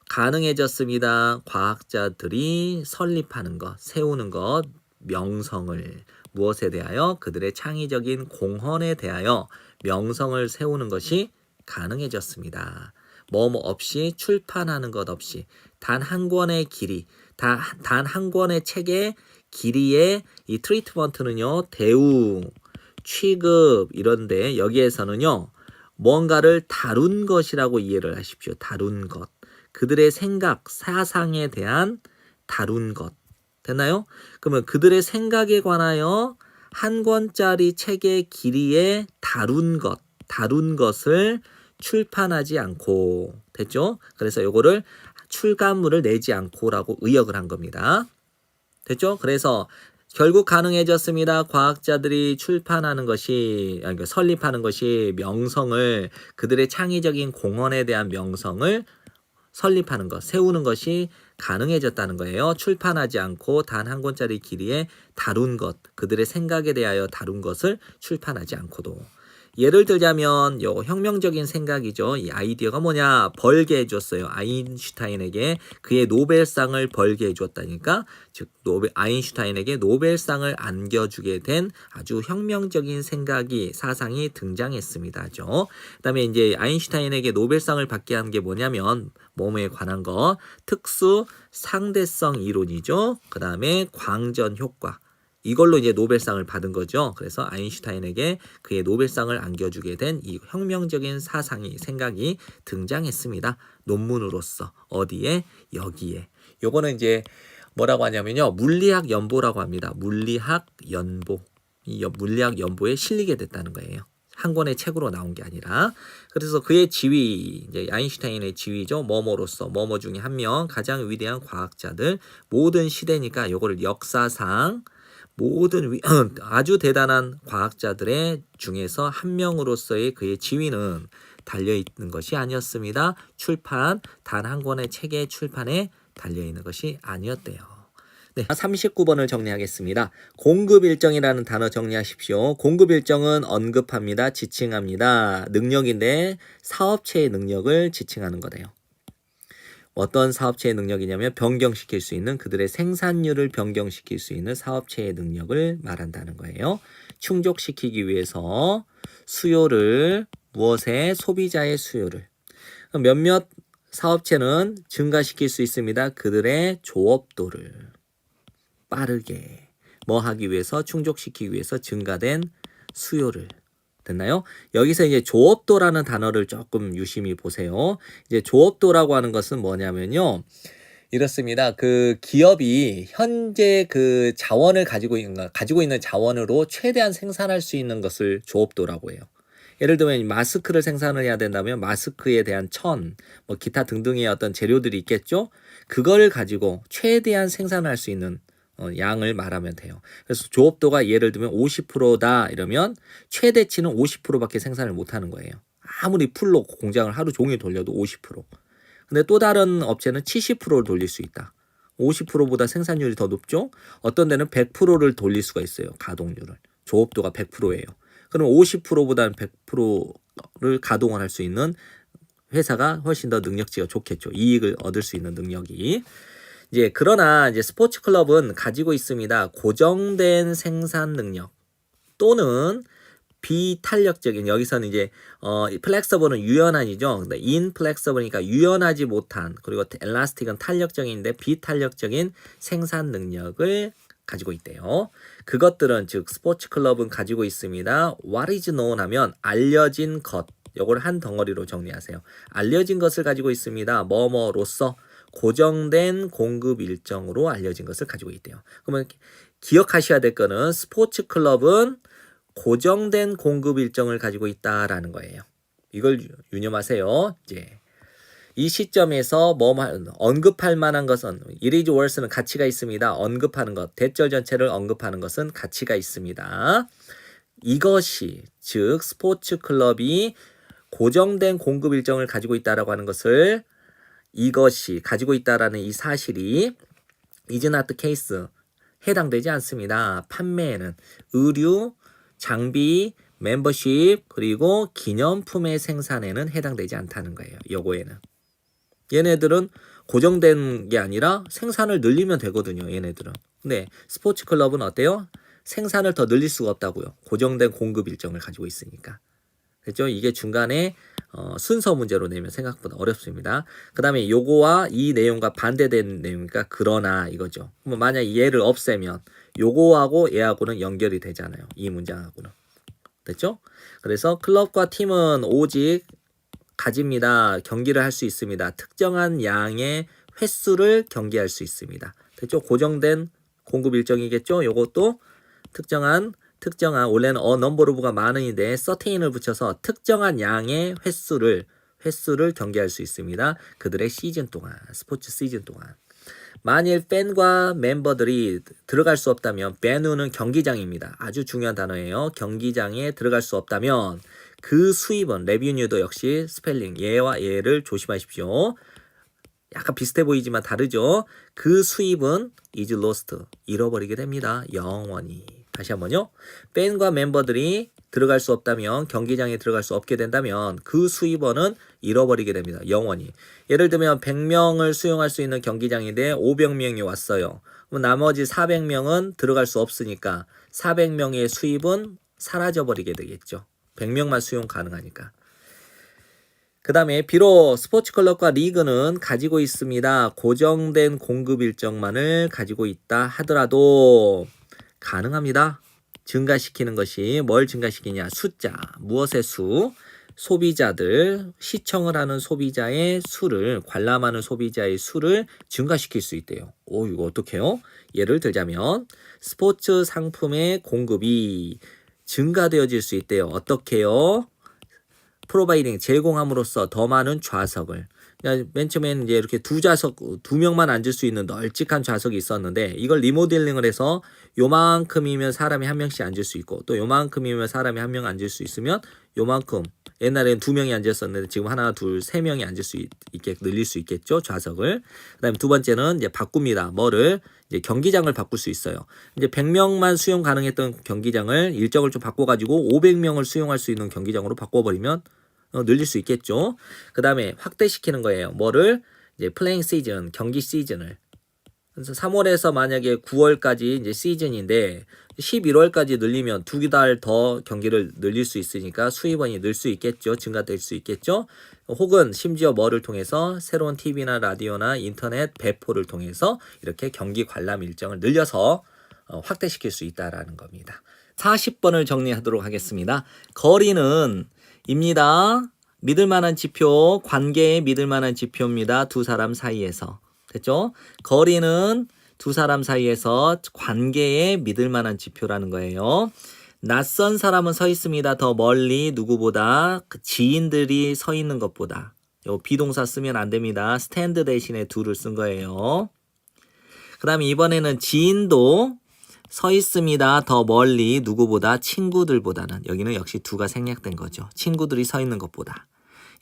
Speaker 1: 가능해졌습니다. 과학자들이 설립하는 것, 세우는 것, 명성을 무엇에 대하여? 그들의 창의적인 공헌에 대하여 명성을 세우는 것이 가능해졌습니다. 뭐뭐 없이, 출판하는 것 없이, 단 한 권의 길이, 단 한 권의 책의 길이의 이 트리트먼트는요, 대우, 취급 이런데 여기에서는요, 뭔가를 다룬 것이라고 이해를 하십시오. 다룬 것. 그들의 생각, 사상에 대한 다룬 것. 됐나요? 그러면 그들의 생각에 관하여 한 권짜리 책의 길이에 다룬 것을 출판하지 않고, 됐죠? 그래서 요거를 출간물을 내지 않고라고 의역을 한 겁니다. 됐죠? 그래서 결국 가능해졌습니다. 과학자들이 설립하는 것이 명성을, 그들의 창의적인 공헌에 대한 명성을 설립하는 것, 세우는 것이 가능해졌다는 거예요. 출판하지 않고 단 한 권짜리 길이에 다룬 것, 그들의 생각에 대하여 다룬 것을 출판하지 않고도. 예를 들자면 요 혁명적인 생각이죠. 이 아이디어가 뭐냐? 벌게 해줬어요. 아인슈타인에게 그의 노벨상을 벌게 해줬다니까. 즉 아인슈타인에게 노벨상을 안겨주게 된 아주 혁명적인 사상이 등장했습니다죠. 그다음에 이제 아인슈타인에게 노벨상을 받게 한 게 뭐냐면 몸에 관한 거, 특수 상대성 이론이죠. 그다음에 광전 효과. 이걸로 이제 노벨상을 받은 거죠. 그래서 아인슈타인에게 그의 노벨상을 안겨주게 된 이 혁명적인 생각이 등장했습니다. 논문으로서. 어디에? 여기에. 요거는 이제 뭐라고 하냐면요. 물리학 연보라고 합니다. 물리학 연보. 이 물리학 연보에 실리게 됐다는 거예요. 한 권의 책으로 나온 게 아니라. 그래서 그의 지위, 이제 아인슈타인의 지위죠. 뭐뭐로서, 뭐뭐 중에 한 명, 가장 위대한 과학자들, 모든 시대니까 요거를 역사상 모든 아주 대단한 과학자들의 중에서 한 명으로서의 그의 지위는 달려있는 것이 아니었습니다. 단 한 권의 책의 출판에 달려있는 것이 아니었대요. 네, 39번을 정리하겠습니다. 공급일정이라는 단어 정리하십시오. 공급일정은 언급합니다. 지칭합니다. 능력인데 사업체의 능력을 지칭하는 거래요. 어떤 사업체의 능력이냐면 변경시킬 수 있는, 그들의 생산률을 변경시킬 수 있는 사업체의 능력을 말한다는 거예요. 충족시키기 위해서 수요를, 무엇에? 소비자의 수요를. 몇몇 사업체는 증가시킬 수 있습니다. 그들의 조업도를 빠르게 하기 위해서, 충족시키기 위해서 증가된 수요를. 됐나요? 여기서 이제 조업도라는 단어를 조금 유심히 보세요. 이제 조업도라고 하는 것은 뭐냐면요. 이렇습니다. 그 기업이 현재 그 자원을 가지고 있는 자원으로 최대한 생산할 수 있는 것을 조업도라고 해요. 예를 들면 마스크를 생산을 해야 된다면 마스크에 대한 뭐 기타 등등의 어떤 재료들이 있겠죠. 그걸 가지고 최대한 생산할 수 있는 양을 말하면 돼요. 그래서 조업도가 예를 들면 50%다 이러면 최대치는 50%밖에 생산을 못하는 거예요. 아무리 풀로 공장을 하루 종일 돌려도 50%. 근데 또 다른 업체는 70%를 돌릴 수 있다. 50%보다 생산율이 더 높죠? 어떤 데는 100%를 돌릴 수가 있어요. 가동률을. 조업도가 100%예요. 그럼 50%보다는 100%를 가동을 할 수 있는 회사가 훨씬 더 능력치가 좋겠죠. 이익을 얻을 수 있는 능력이. 이제 그러나 이제 스포츠 클럽은 가지고 있습니다. 고정된 생산 능력 또는 비탄력적인, 여기서는 이제 플렉서블은 유연한이죠. 근데 인플렉서블이니까 유연하지 못한, 그리고 엘라스틱은 탄력적인데 비탄력적인 생산 능력을 가지고 있대요. 그것들은 즉 스포츠 클럽은 가지고 있습니다. What is known 하면 알려진 것. 요걸 한 덩어리로 정리하세요. 알려진 것을 가지고 있습니다. 뭐뭐로서 고정된 공급 일정으로 알려진 것을 가지고 있대요. 그러면 기억하셔야 될 거는 스포츠 클럽은 고정된 공급 일정을 가지고 있다라는 거예요. 이걸 유념하세요. 이제 이 시점에서 언급할 만한 것은 it is worth는 가치가 있습니다. 언급하는 것, 대절 전체를 언급하는 것은 가치가 있습니다. 이것이 즉 스포츠 클럽이 고정된 공급 일정을 가지고 있다라고 하는 것을, 이것이 가지고 있다라는 이 사실이 is not the case, 해당되지 않습니다. 판매에는 의류, 장비, 멤버십, 그리고 기념품의 생산에는 해당되지 않다는 거예요. 요거에는. 얘네들은 고정된 게 아니라 생산을 늘리면 되거든요. 얘네들은. 근데 스포츠 클럽은 어때요? 생산을 더 늘릴 수가 없다고요. 고정된 공급 일정을 가지고 있으니까. 그렇죠? 이게 중간에 순서 문제로 내면 생각보다 어렵습니다. 그 다음에 요거와 이 내용과 반대되는 내용이니까 그러나 이거죠. 그럼 만약 얘를 없애면 요거하고 얘하고는 연결이 되잖아요. 이 문장하고는. 됐죠? 그래서 클럽과 팀은 오직 가집니다. 경기를 할 수 있습니다. 특정한 양의 횟수를 경기할 수 있습니다. 됐죠? 고정된 공급 일정이겠죠? 요것도 특정한 원래는 number of가 많은인데 certain을 붙여서 특정한 양의 횟수를 경기할 수 있습니다. 그들의 시즌 동안, 스포츠 시즌 동안. 만일 팬과 멤버들이 들어갈 수 없다면, venue는 경기장입니다. 아주 중요한 단어예요. 경기장에 들어갈 수 없다면 그 수입은, revenue도 역시 스펠링 얘와 얘를 조심하십시오. 약간 비슷해 보이지만 다르죠. 그 수입은 is lost, 잃어버리게 됩니다. 영원히. 다시 한번요. 팬과 멤버들이 들어갈 수 없다면, 경기장에 들어갈 수 없게 된다면 그 수입원은 잃어버리게 됩니다. 영원히. 예를 들면 100명을 수용할 수 있는 경기장인데 500명이 왔어요. 그럼 나머지 400명은 들어갈 수 없으니까 400명의 수입은 사라져버리게 되겠죠. 100명만 수용 가능하니까. 그 다음에 비록 스포츠 클럽과 리그는 가지고 있습니다. 고정된 공급 일정만을 가지고 있다 하더라도 가능합니다. 증가시키는 것이 뭘 증가시키냐? 숫자, 무엇의 수? 소비자들, 시청을 하는 소비자의 수를, 관람하는 소비자의 수를 증가시킬 수 있대요. 이거 어떡해요? 예를 들자면 스포츠 상품의 공급이 증가되어질 수 있대요. 어떻게요? 프로바이딩, 제공함으로써 더 많은 좌석을. 맨 처음에는 이제 이렇게 두 명만 앉을 수 있는 널찍한 좌석이 있었는데, 이걸 리모델링을 해서 요만큼이면 사람이 한 명씩 앉을 수 있고, 또 요만큼이면 사람이 한 명 앉을 수 있으면 요만큼, 옛날에는 2명이 앉았었는데 지금 하나, 둘, 3명이 앉을 수 있게 늘릴 수 있겠죠, 좌석을. 그다음에 두 번째는 이제 바꿉니다. 뭐를? 이제 경기장을 바꿀 수 있어요. 이제 100명만 수용 가능했던 경기장을 일정을 좀 바꿔가지고 500명을 수용할 수 있는 경기장으로 바꿔버리면 늘릴 수 있겠죠. 그 다음에 확대시키는 거예요. 뭐를? 이제 플레잉 시즌, 경기 시즌을. 그래서 3월에서 만약에 9월까지 이제 시즌인데 11월까지 늘리면 2달 더 경기를 늘릴 수 있으니까 수입원이 늘 수 있겠죠. 증가될 수 있겠죠. 혹은 심지어 뭐를 통해서 새로운 TV나 라디오나 인터넷 배포를 통해서 이렇게 경기 관람 일정을 늘려서 확대시킬 수 있다라는 겁니다. 40번을 정리하도록 하겠습니다. 거리는 입니다. 믿을 만한 지표, 관계에 믿을 만한 지표입니다. 두 사람 사이에서. 됐죠? 거리는 두 사람 사이에서 관계에 믿을 만한 지표라는 거예요. 낯선 사람은 서 있습니다. 더 멀리 누구보다 그 지인들이 서 있는 것보다. 요 비동사 쓰면 안 됩니다. stand 대신에 do를 쓴 거예요. 그 다음에 이번에는 지인도 서 있습니다. 더 멀리 누구보다 친구들보다는. 여기는 역시 do가 생략된 거죠. 친구들이 서 있는 것보다.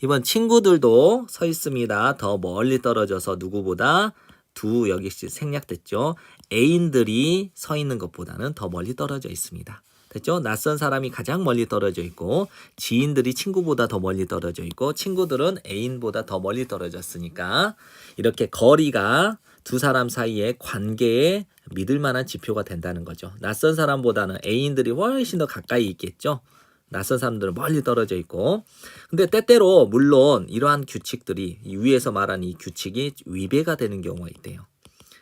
Speaker 1: 이번 친구들도 서 있습니다. 더 멀리 떨어져서 누구보다 do 여기 생략됐죠. 애인들이 서 있는 것보다는 더 멀리 떨어져 있습니다. 됐죠? 낯선 사람이 가장 멀리 떨어져 있고 지인들이 친구보다 더 멀리 떨어져 있고 친구들은 애인보다 더 멀리 떨어졌으니까 이렇게 거리가 두 사람 사이의 관계에 믿을 만한 지표가 된다는 거죠. 낯선 사람보다는 애인들이 훨씬 더 가까이 있겠죠. 낯선 사람들은 멀리 떨어져 있고 근데 때때로 물론 이러한 규칙들이 이 위에서 말한 이 규칙이 위배가 되는 경우가 있대요.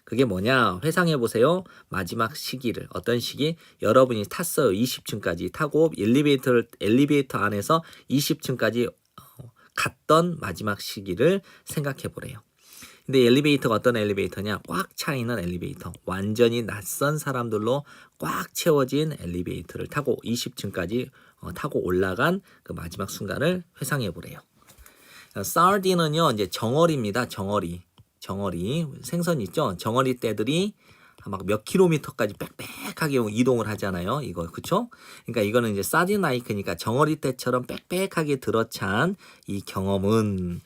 Speaker 1: 그게 뭐냐? 회상해 보세요. 마지막 시기를 어떤 시기? 여러분이 탔어요. 20층까지 타고 엘리베이터 안에서 20층까지 갔던 마지막 시기를 생각해 보래요. 근데 엘리베이터가 어떤 엘리베이터냐? 꽉 차 있는 엘리베이터. 완전히 낯선 사람들로 꽉 채워진 엘리베이터를 타고 20층까지 타고 올라간 그 마지막 순간을 회상해 보래요. 사르딘은요, 이제 정어리입니다. 정어리 생선 있죠? 정어리 떼들이 막 몇 킬로미터까지 빽빽하게 이동을 하잖아요. 이거 그쵸? 그러니까 이거는 이제 사르딘 라이크니까 정어리 떼처럼 빽빽하게 들어찬 이 경험은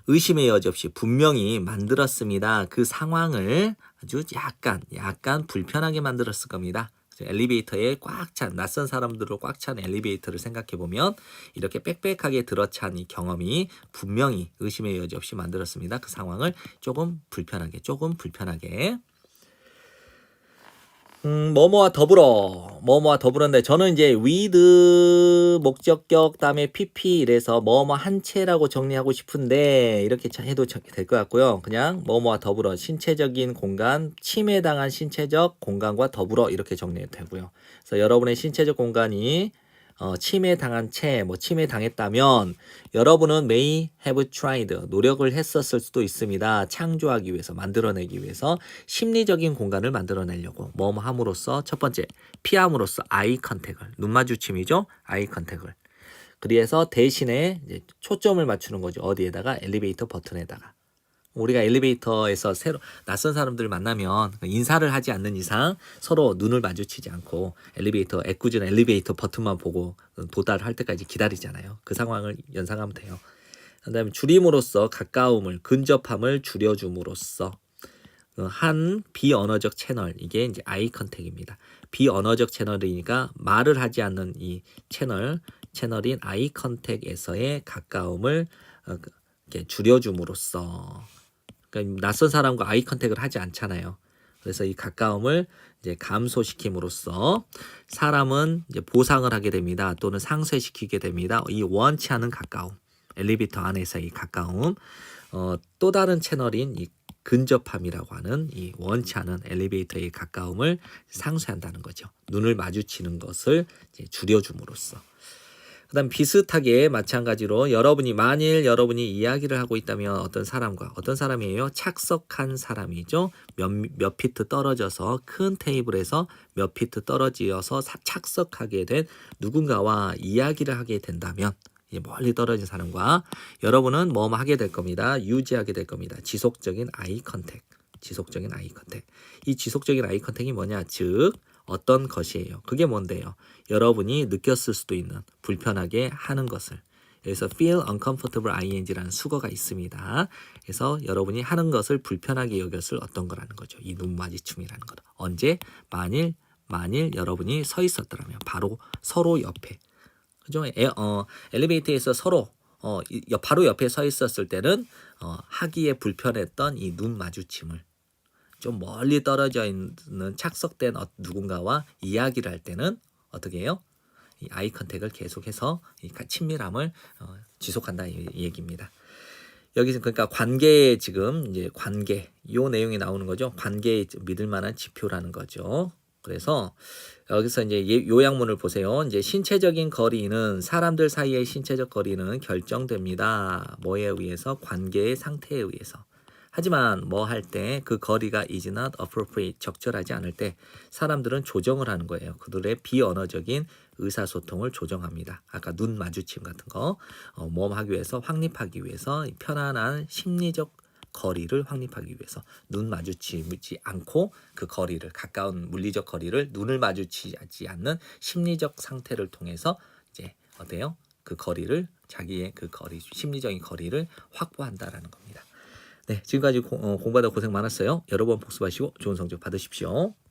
Speaker 1: 의심의 여지 없이 분명히 만들었습니다. 그 상황을 아주 약간 불편하게 만들었을 겁니다. 엘리베이터에 꽉 찬 낯선 사람들로 꽉 찬 엘리베이터를 생각해 보면 이렇게 빽빽하게 들어찬 이 경험이 분명히 의심의 여지 없이 만들었습니다. 그 상황을 조금 불편하게 뭐뭐와 더불어인데 저는 이제 with 목적격 다음에 pp 이래서 뭐뭐 한 채라고 정리하고 싶은데 이렇게 해도 될 것 같고요. 그냥 뭐뭐와 더불어 신체적인 공간, 침해당한 신체적 공간과 더불어 이렇게 정리해도 되고요. 그래서 여러분의 신체적 공간이 침해당한 침해당했다면 여러분은 may have tried 노력을 했었을 수도 있습니다. 창조하기 위해서 만들어내기 위해서 심리적인 공간을 만들어내려고 뭐뭐 함으로써 첫 번째 피함으로써 아이 컨택을 눈 마주침이죠. 아이 컨택을 그래서 대신에 이제 초점을 맞추는 거죠. 어디에다가 엘리베이터 버튼에다가 우리가 엘리베이터에서 낯선 사람들을 만나면 인사를 하지 않는 이상 서로 눈을 마주치지 않고 애꿎은 엘리베이터 버튼만 보고 도달할 때까지 기다리잖아요. 그 상황을 연상하면 돼요. 그 다음에 줄임으로써 가까움을, 근접함을 줄여줌으로써 한 비언어적 채널, 이게 이제 아이 컨택입니다. 비언어적 채널이니까 말을 하지 않는 이 채널인 아이 컨택에서의 가까움을 이렇게 줄여줌으로써 그러니까 낯선 사람과 아이 컨택을 하지 않잖아요. 그래서 이 가까움을 이제 감소시킴으로써 사람은 이제 보상을 하게 됩니다. 또는 상쇄시키게 됩니다. 이 원치 않은 가까움, 엘리베이터 안에서의 가까움, 또 다른 채널인 이 근접함이라고 하는 이 원치 않은 엘리베이터의 가까움을 상쇄한다는 거죠. 눈을 마주치는 것을 이제 줄여줌으로써. 그 다음 비슷하게 마찬가지로 만일 여러분이 이야기를 하고 있다면 어떤 사람이에요? 착석한 사람이죠. 몇 피트 떨어져서 큰 테이블에서 몇 피트 떨어져서 착석하게 된 누군가와 이야기를 하게 된다면 멀리 떨어진 사람과 여러분은 뭐뭐 하게 될 겁니다. 유지하게 될 겁니다. 지속적인 아이 컨택. 이 지속적인 아이 컨택이 뭐냐? 즉 어떤 것이에요? 그게 뭔데요? 여러분이 느꼈을 수도 있는 불편하게 하는 것을 여기서 feel uncomfortable ing라는 수거가 있습니다. 그래서 여러분이 하는 것을 불편하게 여겼을 어떤 거라는 거죠. 이 눈 마주침이라는 거. 언제? 만일 여러분이 서 있었더라면 바로 서로 옆에 그죠? 엘리베이터에서 서로 바로 옆에 서 있었을 때는 하기에 불편했던 이 눈 마주침을 좀 멀리 떨어져 있는 착석된 누군가와 이야기를 할 때는 어떻게 해요? 이 아이 컨택을 계속해서 이 친밀함을 지속한다 이 얘기입니다. 여기서 그러니까 관계에 지금 이제 요 내용이 나오는 거죠. 관계에 믿을 만한 지표라는 거죠. 그래서 여기서 이제 요약문을 보세요. 이제 신체적인 거리는 사람들 사이의 신체적 거리는 결정됩니다. 뭐에 의해서? 관계의 상태에 의해서. 하지만 뭐 할 때 그 거리가 is not appropriate 적절하지 않을 때 사람들은 조정을 하는 거예요. 그들의 비언어적인 의사소통을 조정합니다. 아까 눈 마주침 같은 거 모험 하기 위해서 확립하기 위해서 편안한 심리적 거리를 확립하기 위해서 눈 마주치지 않고 그 거리를 가까운 물리적 거리를 눈을 마주치지 않는 심리적 상태를 통해서 이제 어때요? 그 거리를 자기의 그 거리 심리적인 거리를 확보한다라는 겁니다. 네, 지금까지 공부하다 고생 많았어요. 여러 번 복습하시고 좋은 성적 받으십시오.